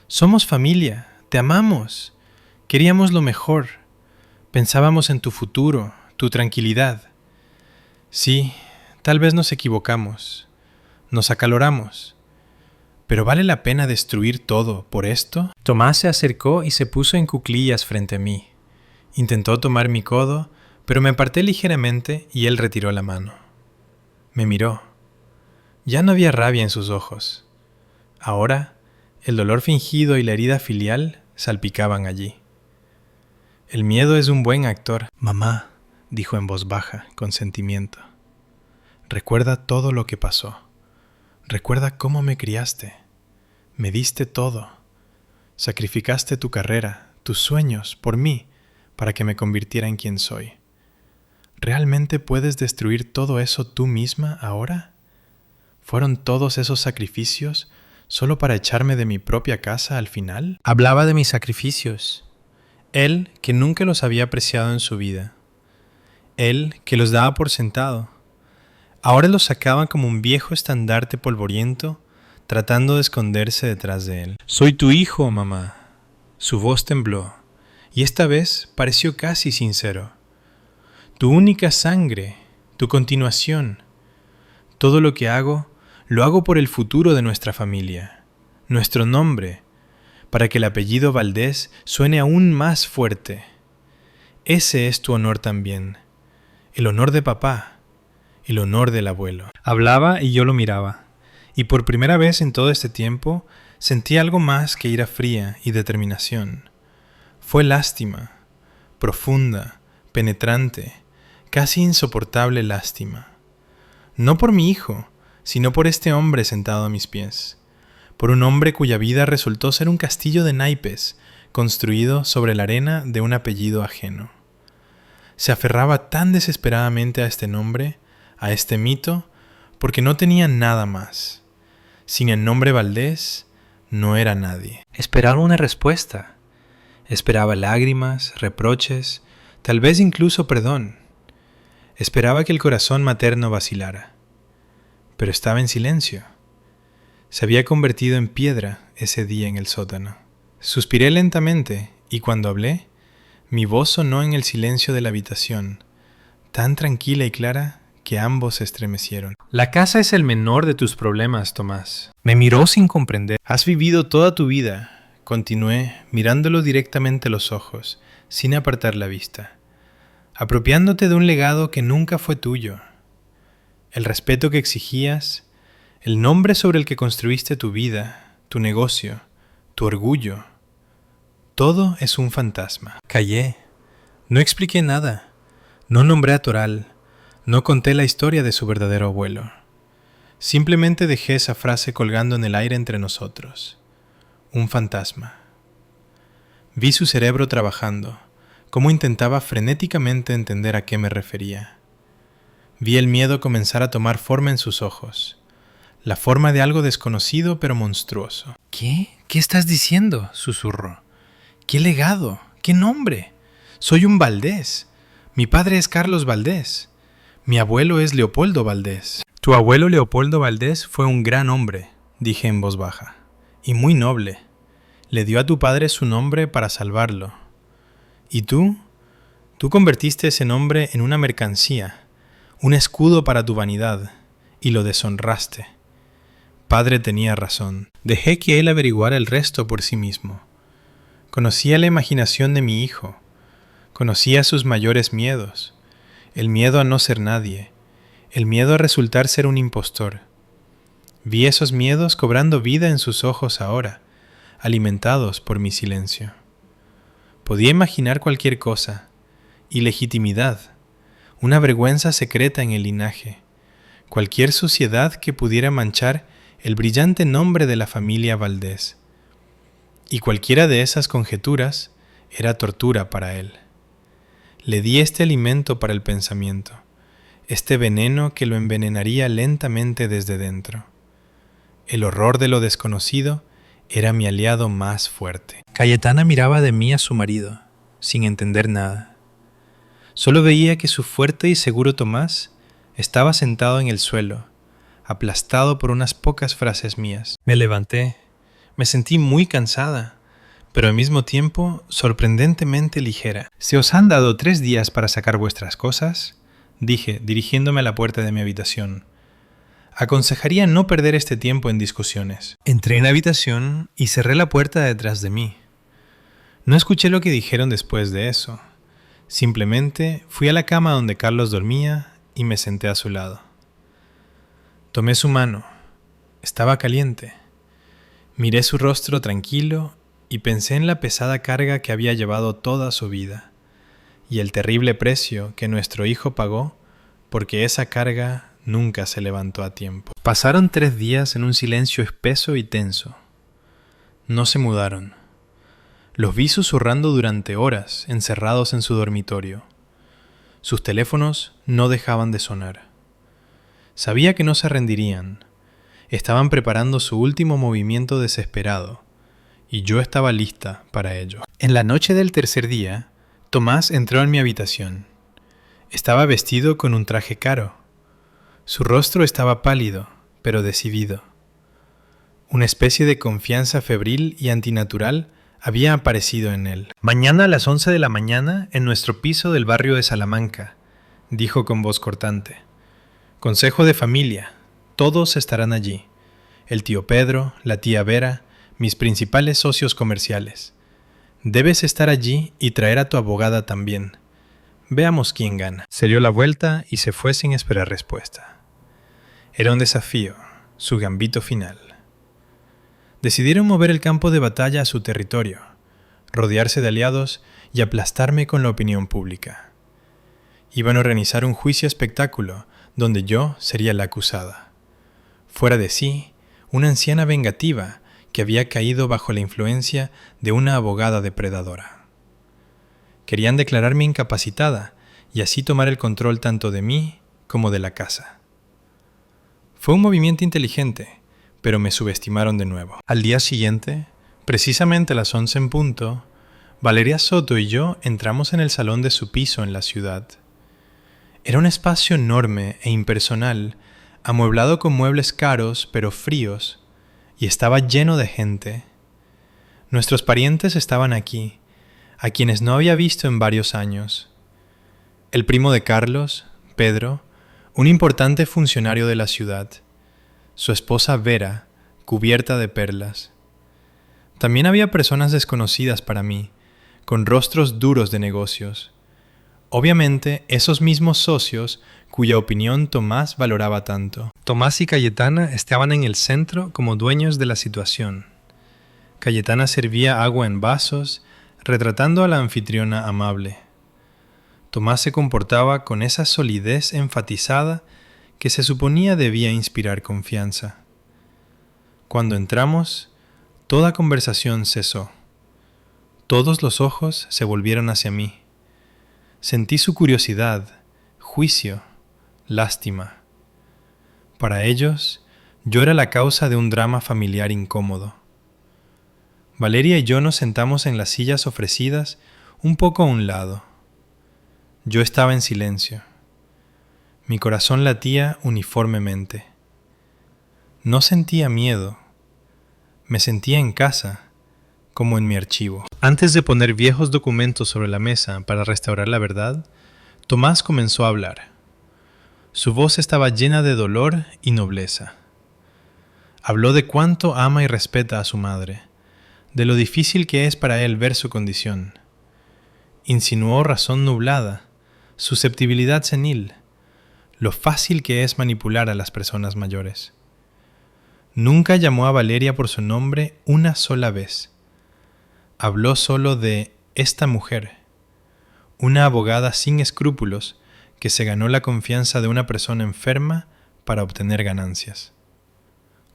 Somos familia, te amamos. Queríamos lo mejor. Pensábamos en tu futuro, tu tranquilidad. Sí, tal vez nos equivocamos. Nos acaloramos. ¿Pero vale la pena destruir todo por esto?». Tomás se acercó y se puso en cuclillas frente a mí. Intentó tomar mi codo, pero me aparté ligeramente y él retiró la mano. Me miró. Ya no había rabia en sus ojos. Ahora, el dolor fingido y la herida filial salpicaban allí. «El miedo es un buen actor». «Mamá», dijo en voz baja, con sentimiento. «Recuerda todo lo que pasó. Recuerda cómo me criaste. Me diste todo. Sacrificaste tu carrera, tus sueños, por mí, para que me convirtiera en quien soy. ¿Realmente puedes destruir todo eso tú misma ahora? ¿Fueron todos esos sacrificios solo para echarme de mi propia casa al final?». Hablaba de mis sacrificios. Él, que nunca los había apreciado en su vida. Él, que los daba por sentado. Ahora lo sacaba como un viejo estandarte polvoriento, tratando de esconderse detrás de él. «Soy tu hijo, mamá». Su voz tembló, y esta vez pareció casi sincero. «Tu única sangre, tu continuación. Todo lo que hago, lo hago por el futuro de nuestra familia, nuestro nombre, para que el apellido Valdés suene aún más fuerte. Ese es tu honor también, el honor de papá, el honor del abuelo». Hablaba y yo lo miraba, y por primera vez en todo este tiempo sentí algo más que ira fría y determinación. Fue lástima, profunda, penetrante, casi insoportable lástima. No por mi hijo, sino por este hombre sentado a mis pies, por un hombre cuya vida resultó ser un castillo de naipes construido sobre la arena de un apellido ajeno. Se aferraba tan desesperadamente a este nombre, a este mito, porque no tenía nada más. Sin el nombre Valdés, no era nadie. Esperaba una respuesta. Esperaba lágrimas, reproches, tal vez incluso perdón. Esperaba que el corazón materno vacilara. Pero estaba en silencio. Se había convertido en piedra ese día en el sótano. Suspiré lentamente y cuando hablé, mi voz sonó en el silencio de la habitación, tan tranquila y clara que ambos se estremecieron. «La casa es el menor de tus problemas, Tomás». Me miró sin comprender. «Has vivido toda tu vida», continué, mirándolo directamente a los ojos, sin apartar la vista, «apropiándote de un legado que nunca fue tuyo. El respeto que exigías, el nombre sobre el que construiste tu vida, tu negocio, tu orgullo, todo es un fantasma». Callé. No expliqué nada. No nombré a Toral. No conté la historia de su verdadero abuelo. Simplemente dejé esa frase colgando en el aire entre nosotros. Un fantasma. Vi su cerebro trabajando, cómo intentaba frenéticamente entender a qué me refería. Vi el miedo comenzar a tomar forma en sus ojos, la forma de algo desconocido pero monstruoso. «¿Qué? ¿Qué estás diciendo?», susurró. «¿Qué legado? ¿Qué nombre? Soy un Valdés. Mi padre es Carlos Valdés. Mi abuelo es Leopoldo Valdés». «Tu abuelo Leopoldo Valdés fue un gran hombre», dije en voz baja, «y muy noble. Le dio a tu padre su nombre para salvarlo. ¿Y tú? Tú convertiste ese nombre en una mercancía, un escudo para tu vanidad, y lo deshonraste. Padre tenía razón. Dejé que él averiguara el resto por sí mismo. Conocía la imaginación de mi hijo. Conocía sus mayores miedos. El miedo a no ser nadie. El miedo a resultar ser un impostor. Vi esos miedos cobrando vida en sus ojos ahora, alimentados por mi silencio. Podía imaginar cualquier cosa. Ilegitimidad. Una vergüenza secreta en el linaje. Cualquier suciedad que pudiera manchar el brillante nombre de la familia Valdés. Y cualquiera de esas conjeturas era tortura para él. Le di este alimento para el pensamiento, este veneno que lo envenenaría lentamente desde dentro. El horror de lo desconocido era mi aliado más fuerte. Cayetana miraba de mí a su marido, sin entender nada. Solo veía que su fuerte y seguro Tomás estaba sentado en el suelo, aplastado por unas pocas frases mías. Me levanté. Me sentí muy cansada, pero al mismo tiempo sorprendentemente ligera. «¿Se os han dado 3 días para sacar vuestras cosas?», dije, dirigiéndome a la puerta de mi habitación. Aconsejaría no perder este tiempo en discusiones. Entré en la habitación y cerré la puerta detrás de mí. No escuché lo que dijeron después de eso. Simplemente fui a la cama donde Carlos dormía y me senté a su lado. Tomé su mano. Estaba caliente. Miré su rostro tranquilo y pensé en la pesada carga que había llevado toda su vida y el terrible precio que nuestro hijo pagó porque esa carga nunca se levantó a tiempo. Pasaron 3 días en un silencio espeso y tenso. No se mudaron. Los vi susurrando durante horas, encerrados en su dormitorio. Sus teléfonos no dejaban de sonar. Sabía que no se rendirían. Estaban preparando su último movimiento desesperado, y yo estaba lista para ello. En la noche del tercer día, Tomás entró en mi habitación. Estaba vestido con un traje caro. Su rostro estaba pálido, pero decidido. Una especie de confianza febril y antinatural había aparecido en él. «Mañana a las 11 de la mañana en nuestro piso del barrio de Salamanca», dijo con voz cortante. «Consejo de familia. Todos estarán allí. El tío Pedro, la tía Vera, mis principales socios comerciales. Debes estar allí y traer a tu abogada también. Veamos quién gana». Se dio la vuelta y se fue sin esperar respuesta. Era un desafío, su gambito final. Decidieron mover el campo de batalla a su territorio, rodearse de aliados y aplastarme con la opinión pública. Iban a organizar un juicio espectáculo donde yo sería la acusada. Fuera de sí, una anciana vengativa que había caído bajo la influencia de una abogada depredadora. Querían declararme incapacitada y así tomar el control tanto de mí como de la casa. Fue un movimiento inteligente, pero me subestimaron de nuevo. Al día siguiente, precisamente a las 11 en punto, Valeria Soto y yo entramos en el salón de su piso en la ciudad. Era un espacio enorme e impersonal, amueblado con muebles caros pero fríos, y estaba lleno de gente. Nuestros parientes estaban aquí, a quienes no había visto en varios años. El primo de Carlos, Pedro, un importante funcionario de la ciudad, su esposa Vera, cubierta de perlas. También había personas desconocidas para mí, con rostros duros de negocios. Obviamente, esos mismos socios cuya opinión Tomás valoraba tanto. Tomás y Cayetana estaban en el centro como dueños de la situación. Cayetana servía agua en vasos, retratando a la anfitriona amable. Tomás se comportaba con esa solidez enfatizada que se suponía debía inspirar confianza. Cuando entramos, toda conversación cesó. Todos los ojos se volvieron hacia mí. Sentí su curiosidad, juicio, lástima. Para ellos, yo era la causa de un drama familiar incómodo. Valeria y yo nos sentamos en las sillas ofrecidas un poco a un lado. Yo estaba en silencio. Mi corazón latía uniformemente. No sentía miedo. Me sentía en casa, como en mi archivo. Antes de poner viejos documentos sobre la mesa para restaurar la verdad, Tomás comenzó a hablar. Su voz estaba llena de dolor y nobleza. Habló de cuánto ama y respeta a su madre, de lo difícil que es para él ver su condición. Insinuó razón nublada, susceptibilidad senil, lo fácil que es manipular a las personas mayores. Nunca llamó a Valeria por su nombre una sola vez. Habló solo de esta mujer, una abogada sin escrúpulos que se ganó la confianza de una persona enferma para obtener ganancias.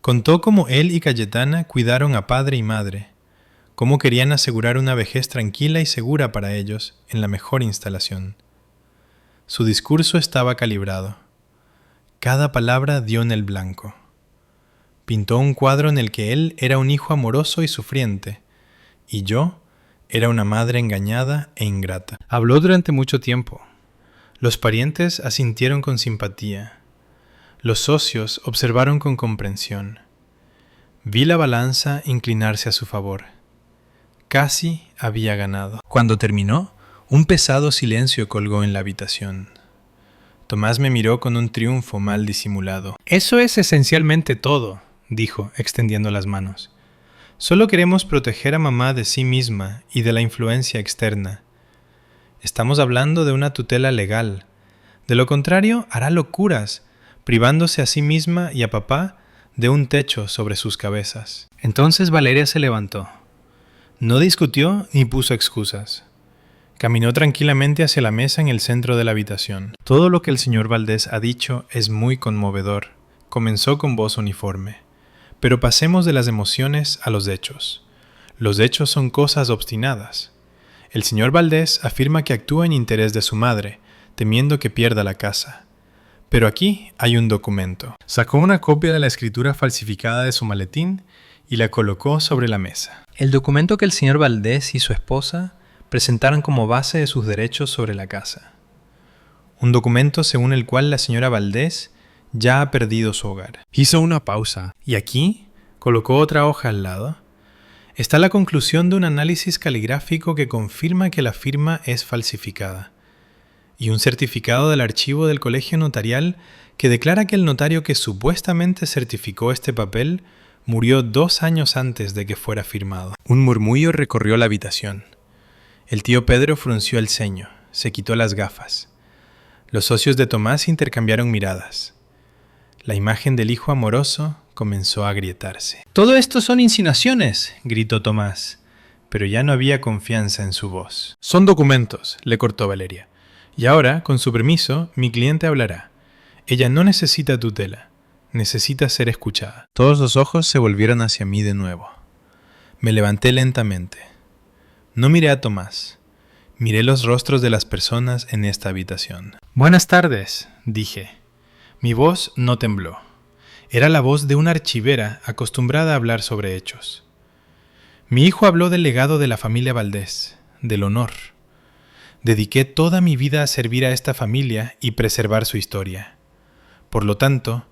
Contó cómo él y Cayetana cuidaron a padre y madre, cómo querían asegurar una vejez tranquila y segura para ellos en la mejor instalación. Su discurso estaba calibrado. Cada palabra dio en el blanco. Pintó un cuadro en el que él era un hijo amoroso y sufriente, y yo era una madre engañada e ingrata. Habló durante mucho tiempo. Los parientes asintieron con simpatía. Los socios observaron con comprensión. Vi la balanza inclinarse a su favor. Casi había ganado. Cuando terminó, un pesado silencio colgó en la habitación. Tomás me miró con un triunfo mal disimulado. «Eso es esencialmente todo», dijo, extendiendo las manos. «Solo queremos proteger a mamá de sí misma y de la influencia externa. Estamos hablando de una tutela legal. De lo contrario, hará locuras, privándose a sí misma y a papá de un techo sobre sus cabezas». Entonces Valeria se levantó. No discutió ni puso excusas. Caminó tranquilamente hacia la mesa en el centro de la habitación. «Todo lo que el señor Valdés ha dicho es muy conmovedor», comenzó con voz uniforme. «Pero pasemos de las emociones a los hechos. Los hechos son cosas obstinadas. El señor Valdés afirma que actúa en interés de su madre, temiendo que pierda la casa. Pero aquí hay un documento». Sacó una copia de la escritura falsificada de su maletín y la colocó sobre la mesa. El documento que el señor Valdés y su esposa presentaron como base de sus derechos sobre la casa. Un documento según el cual la señora Valdés ya ha perdido su hogar. Hizo una pausa. Y aquí colocó otra hoja al lado. Está la conclusión de un análisis caligráfico que confirma que la firma es falsificada. Y un certificado del archivo del colegio notarial que declara que el notario que supuestamente certificó este papel murió 2 años antes de que fuera firmado. Un murmullo recorrió la habitación. El tío Pedro frunció el ceño, se quitó las gafas. Los socios de Tomás intercambiaron miradas. La imagen del hijo amoroso comenzó a agrietarse. «Todo esto son insinuaciones», gritó Tomás, pero ya no había confianza en su voz. «Son documentos», le cortó Valeria. «Y ahora, con su permiso, mi cliente hablará. Ella no necesita tutela, necesita ser escuchada». Todos los ojos se volvieron hacia mí de nuevo. Me levanté lentamente. No miré a Tomás. Miré los rostros de las personas en esta habitación. «Buenas tardes», dije. Mi voz no tembló. Era la voz de una archivera acostumbrada a hablar sobre hechos. Mi hijo habló del legado de la familia Valdés, del honor. Dediqué toda mi vida a servir a esta familia y preservar su historia. Por lo tanto,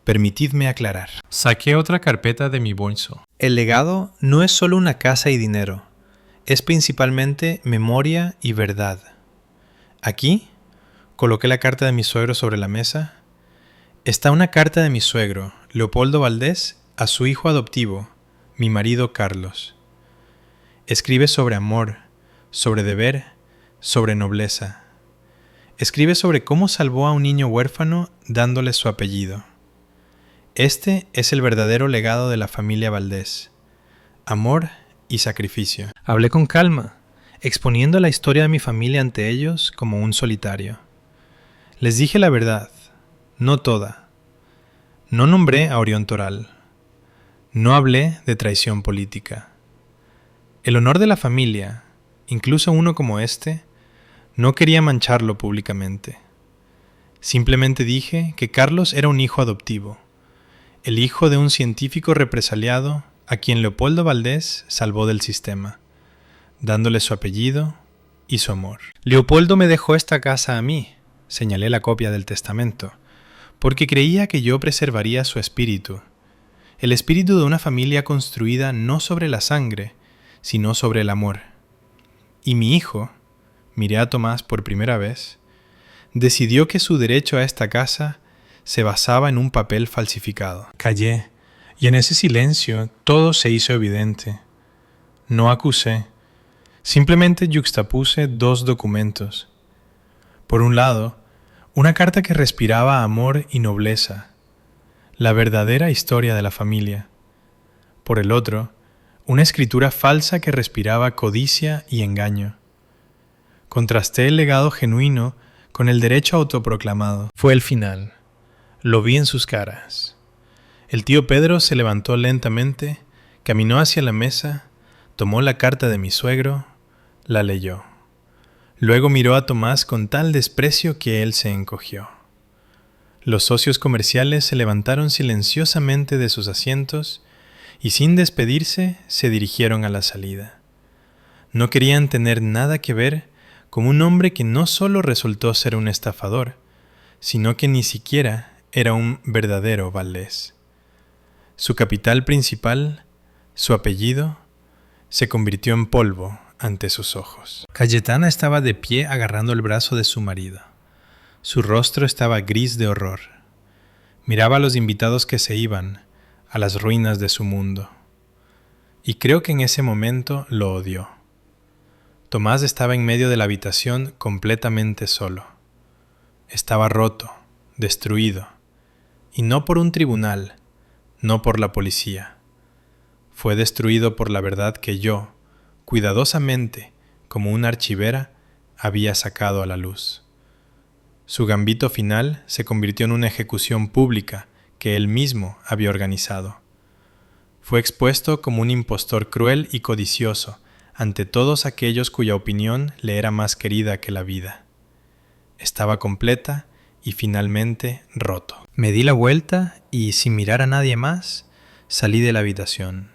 permitidme aclarar. Saqué otra carpeta de mi bolso. El legado no es solo una casa y dinero. Es principalmente memoria y verdad. Aquí, coloqué la carta de mi suegro sobre la mesa. Está una carta de mi suegro, Leopoldo Valdés, a su hijo adoptivo, mi marido Carlos. Escribe sobre amor, sobre deber, sobre nobleza. Escribe sobre cómo salvó a un niño huérfano dándole su apellido. Este es el verdadero legado de la familia Valdés. Amor y sacrificio. Hablé con calma, exponiendo la historia de mi familia ante ellos como un solitario. Les dije la verdad, no toda. No nombré a Orión Toral. No hablé de traición política. El honor de la familia, incluso uno como este, no quería mancharlo públicamente. Simplemente dije que Carlos era un hijo adoptivo, el hijo de un científico represaliado a quien Leopoldo Valdés salvó del sistema, dándole su apellido y su amor. Leopoldo me dejó esta casa a mí, señalé la copia del testamento, porque creía que yo preservaría su espíritu, el espíritu de una familia construida no sobre la sangre, sino sobre el amor. Y mi hijo, miré a Tomás por primera vez, decidió que su derecho a esta casa se basaba en un papel falsificado. Callé, y en ese silencio todo se hizo evidente. No acusé, simplemente yuxtapuse 2 documentos. Por un lado, una carta que respiraba amor y nobleza, la verdadera historia de la familia. Por el otro, una escritura falsa que respiraba codicia y engaño. Contrasté el legado genuino con el derecho autoproclamado. Fue el final. Lo vi en sus caras. El tío Pedro se levantó lentamente, caminó hacia la mesa, tomó la carta de mi suegro, la leyó. Luego miró a Tomás con tal desprecio que él se encogió. Los socios comerciales se levantaron silenciosamente de sus asientos y sin despedirse se dirigieron a la salida. No querían tener nada que ver con un hombre que no solo resultó ser un estafador, sino que ni siquiera era un verdadero Valdés. Su capital principal, su apellido, se convirtió en polvo ante sus ojos. Cayetana estaba de pie agarrando el brazo de su marido. Su rostro estaba gris de horror. Miraba a los invitados que se iban, a las ruinas de su mundo. Y creo que en ese momento lo odió. Tomás estaba en medio de la habitación completamente solo. Estaba roto, destruido, y no por un tribunal, no por la policía. Fue destruido por la verdad que yo, cuidadosamente, como una archivera, había sacado a la luz. Su gambito final se convirtió en una ejecución pública que él mismo había organizado. Fue expuesto como un impostor cruel y codicioso ante todos aquellos cuya opinión le era más querida que la vida. Estaba completa y finalmente roto. Me di la vuelta y, sin mirar a nadie más, salí de la habitación.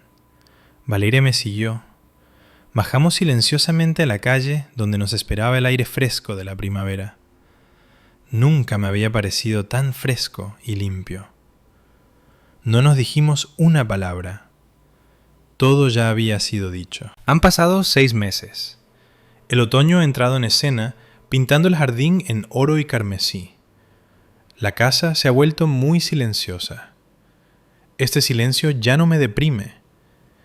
Valeria me siguió. Bajamos silenciosamente a la calle donde nos esperaba el aire fresco de la primavera. Nunca me había parecido tan fresco y limpio. No nos dijimos una palabra. Todo ya había sido dicho. Han pasado 6 meses. El otoño ha entrado en escena, pintando el jardín en oro y carmesí. La casa se ha vuelto muy silenciosa. Este silencio ya no me deprime.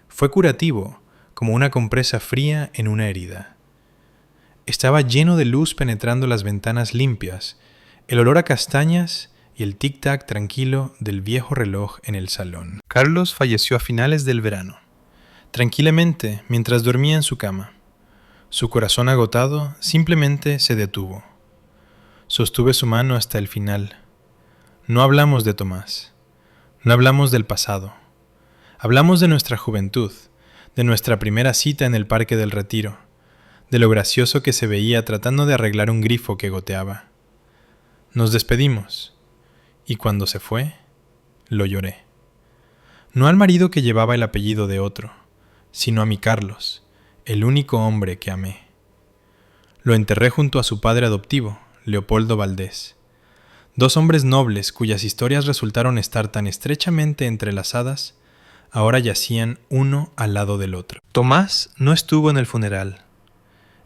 Fue curativo, como una compresa fría en una herida. Estaba lleno de luz penetrando las ventanas limpias, el olor a castañas y el tic-tac tranquilo del viejo reloj en el salón. Carlos falleció a finales del verano, tranquilamente mientras dormía en su cama. Su corazón agotado simplemente se detuvo. Sostuve su mano hasta el final. No hablamos de Tomás. No hablamos del pasado. Hablamos de nuestra juventud, de nuestra primera cita en el Parque del Retiro, de lo gracioso que se veía tratando de arreglar un grifo que goteaba. Nos despedimos, y cuando se fue, lo lloré. No al marido que llevaba el apellido de otro, sino a mi Carlos, el único hombre que amé. Lo enterré junto a su padre adoptivo, Leopoldo Valdés. 2 hombres nobles cuyas historias resultaron estar tan estrechamente entrelazadas, ahora yacían uno al lado del otro. Tomás no estuvo en el funeral.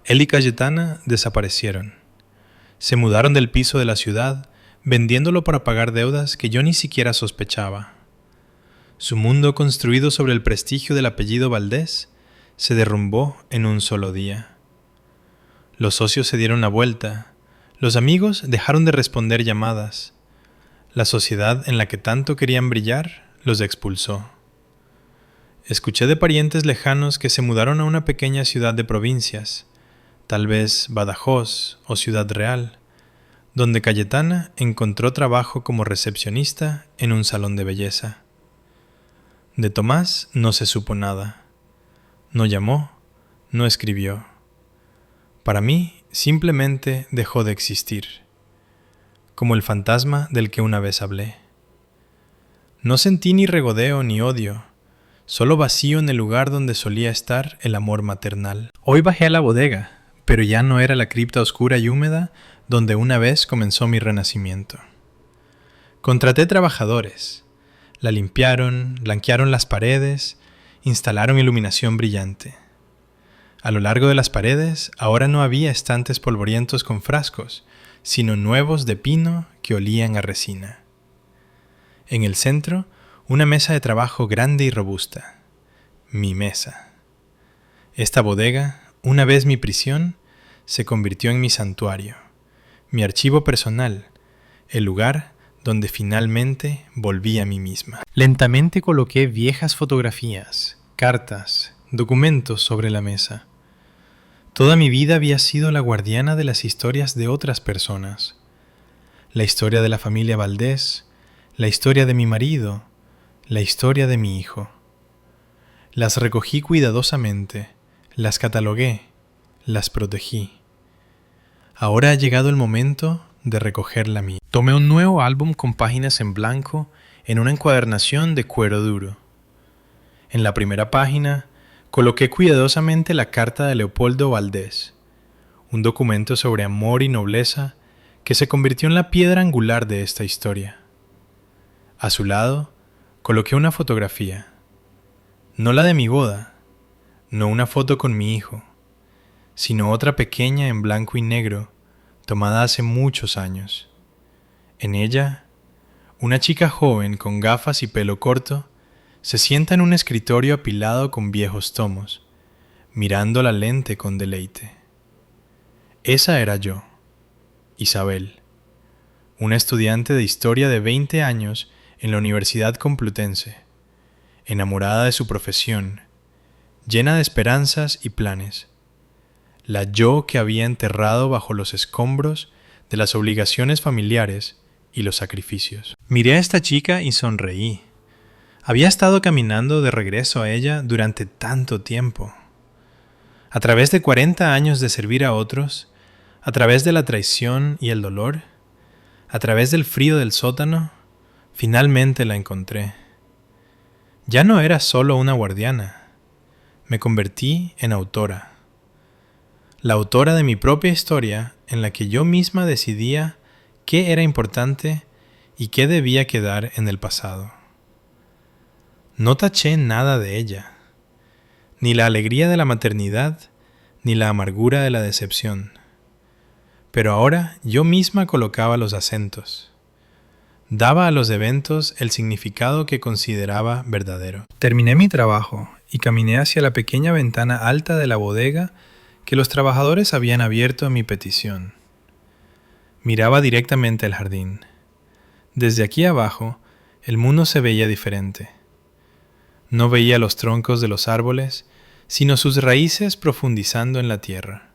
Él y Cayetana desaparecieron. Se mudaron del piso de la ciudad, vendiéndolo para pagar deudas que yo ni siquiera sospechaba. Su mundo construido sobre el prestigio del apellido Valdés se derrumbó en un solo día. Los socios se dieron la vuelta, los amigos dejaron de responder llamadas. La sociedad en la que tanto querían brillar los expulsó. Escuché de parientes lejanos que se mudaron a una pequeña ciudad de provincias, tal vez Badajoz o Ciudad Real, donde Cayetana encontró trabajo como recepcionista en un salón de belleza. De Tomás no se supo nada. No llamó, no escribió. Para mí, simplemente dejó de existir, como el fantasma del que una vez hablé. No sentí ni regodeo ni odio, solo vacío en el lugar donde solía estar el amor maternal. Hoy bajé a la bodega, pero ya no era la cripta oscura y húmeda donde una vez comenzó mi renacimiento. Contraté trabajadores. La limpiaron, blanquearon las paredes, instalaron iluminación brillante. A lo largo de las paredes ahora no había estantes polvorientos con frascos, sino nuevos de pino que olían a resina. En el centro, una mesa de trabajo grande y robusta. Mi mesa. Esta bodega, una vez mi prisión, se convirtió en mi santuario, mi archivo personal, el lugar donde finalmente volví a mí misma. Lentamente coloqué viejas fotografías, cartas, documentos sobre la mesa. Toda mi vida había sido la guardiana de las historias de otras personas. La historia de la familia Valdés, la historia de mi marido, la historia de mi hijo. Las recogí cuidadosamente, las catalogué, las protegí. Ahora ha llegado el momento de recoger la mía. Tomé un nuevo álbum con páginas en blanco en una encuadernación de cuero duro. En la primera página coloqué cuidadosamente la carta de Leopoldo Valdés, un documento sobre amor y nobleza que se convirtió en la piedra angular de esta historia. A su lado coloqué una fotografía, no la de mi boda, no una foto con mi hijo, sino otra pequeña en blanco y negro, tomada hace muchos años. En ella, una chica joven con gafas y pelo corto se sienta en un escritorio apilado con viejos tomos, mirando la lente con deleite. Esa era yo, Isabel, una estudiante de historia de 20 años en la Universidad Complutense, enamorada de su profesión, llena de esperanzas y planes. La yo que había enterrado bajo los escombros de las obligaciones familiares y los sacrificios. Miré a esta chica y sonreí. Había estado caminando de regreso a ella durante tanto tiempo. A través de 40 años de servir a otros, a través de la traición y el dolor, a través del frío del sótano, finalmente la encontré. Ya no era solo una guardiana. Me convertí en autora. La autora de mi propia historia en la que yo misma decidía qué era importante y qué debía quedar en el pasado. No taché nada de ella, ni la alegría de la maternidad, ni la amargura de la decepción. Pero ahora yo misma colocaba los acentos. Daba a los eventos el significado que consideraba verdadero. Terminé mi trabajo y caminé hacia la pequeña ventana alta de la bodega que los trabajadores habían abierto a mi petición. Miraba directamente al jardín. Desde aquí abajo, el mundo se veía diferente. No veía los troncos de los árboles, sino sus raíces profundizando en la tierra.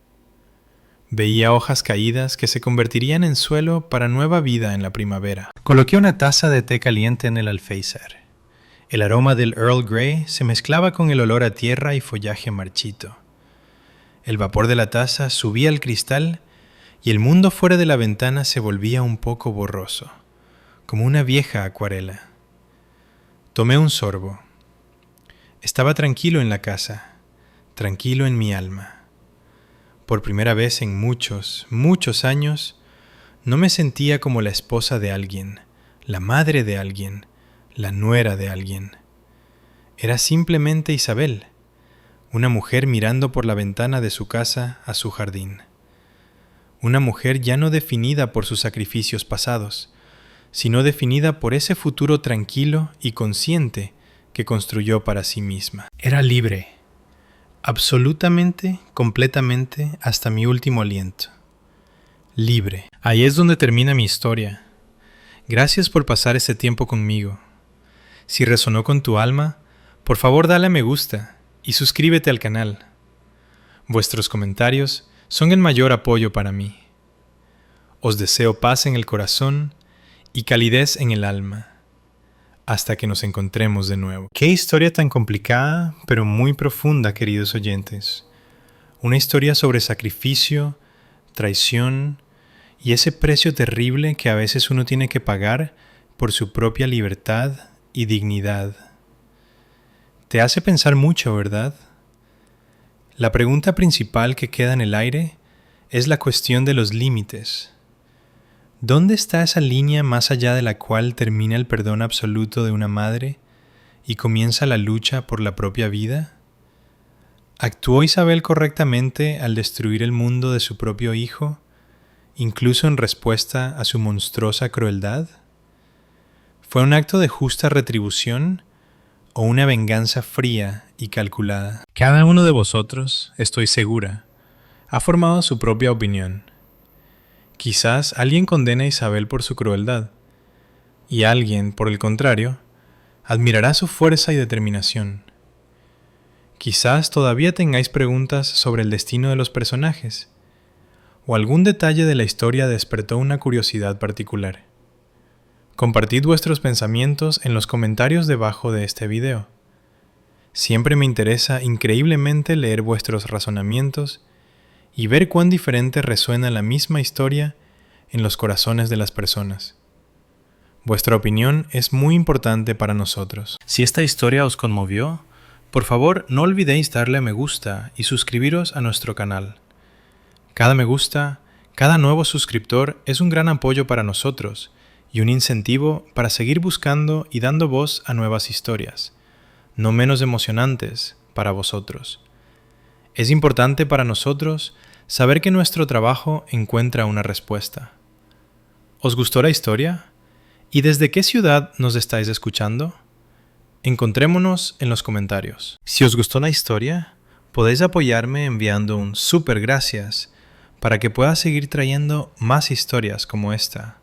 Veía hojas caídas que se convertirían en suelo para nueva vida en la primavera. Coloqué una taza de té caliente en el alféizar. El aroma del Earl Grey se mezclaba con el olor a tierra y follaje marchito. El vapor de la taza subía al cristal y el mundo fuera de la ventana se volvía un poco borroso, como una vieja acuarela. Tomé un sorbo. Estaba tranquilo en la casa, tranquilo en mi alma. Por primera vez en muchos, muchos años, no me sentía como la esposa de alguien, la madre de alguien, la nuera de alguien. Era simplemente Isabel, una mujer mirando por la ventana de su casa a su jardín. Una mujer ya no definida por sus sacrificios pasados, sino definida por ese futuro tranquilo y consciente que construyó para sí misma. Era libre, absolutamente, completamente, hasta mi último aliento. Libre. Ahí es donde termina mi historia. Gracias por pasar este tiempo conmigo. Si resonó con tu alma, por favor dale a me gusta y suscríbete al canal. Vuestros comentarios son el mayor apoyo para mí. Os deseo paz en el corazón y calidez en el alma. Hasta que nos encontremos de nuevo. Qué historia tan complicada, pero muy profunda, queridos oyentes. Una historia sobre sacrificio, traición y ese precio terrible que a veces uno tiene que pagar por su propia libertad y dignidad. Te hace pensar mucho, ¿verdad? La pregunta principal que queda en el aire es la cuestión de los límites. ¿Dónde está esa línea más allá de la cual termina el perdón absoluto de una madre y comienza la lucha por la propia vida? ¿Actuó Isabel correctamente al destruir el mundo de su propio hijo, incluso en respuesta a su monstruosa crueldad? ¿Fue un acto de justa retribución o una venganza fría y calculada? Cada uno de vosotros, estoy segura, ha formado su propia opinión. Quizás alguien condena a Isabel por su crueldad, y alguien, por el contrario, admirará su fuerza y determinación. Quizás todavía tengáis preguntas sobre el destino de los personajes, o algún detalle de la historia despertó una curiosidad particular. Compartid vuestros pensamientos en los comentarios debajo de este video. Siempre me interesa increíblemente leer vuestros razonamientos y ver cuán diferente resuena la misma historia en los corazones de las personas. Vuestra opinión es muy importante para nosotros. Si esta historia os conmovió, por favor no olvidéis darle a me gusta y suscribiros a nuestro canal. Cada me gusta, cada nuevo suscriptor es un gran apoyo para nosotros y un incentivo para seguir buscando y dando voz a nuevas historias, no menos emocionantes para vosotros. Es importante para nosotros saber que nuestro trabajo encuentra una respuesta. ¿Os gustó la historia? ¿Y desde qué ciudad nos estáis escuchando? Encontrémonos en los comentarios. Si os gustó la historia, podéis apoyarme enviando un súper gracias para que pueda seguir trayendo más historias como esta.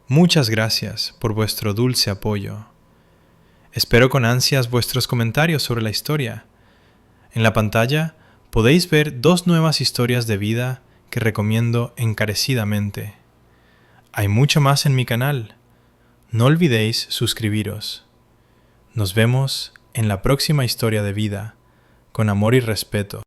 Muchas gracias por vuestro dulce apoyo. Espero con ansias vuestros comentarios sobre la historia. En la pantalla podéis ver 2 nuevas historias de vida que recomiendo encarecidamente. Hay mucho más en mi canal. No olvidéis suscribiros. Nos vemos en la próxima historia de vida, con amor y respeto.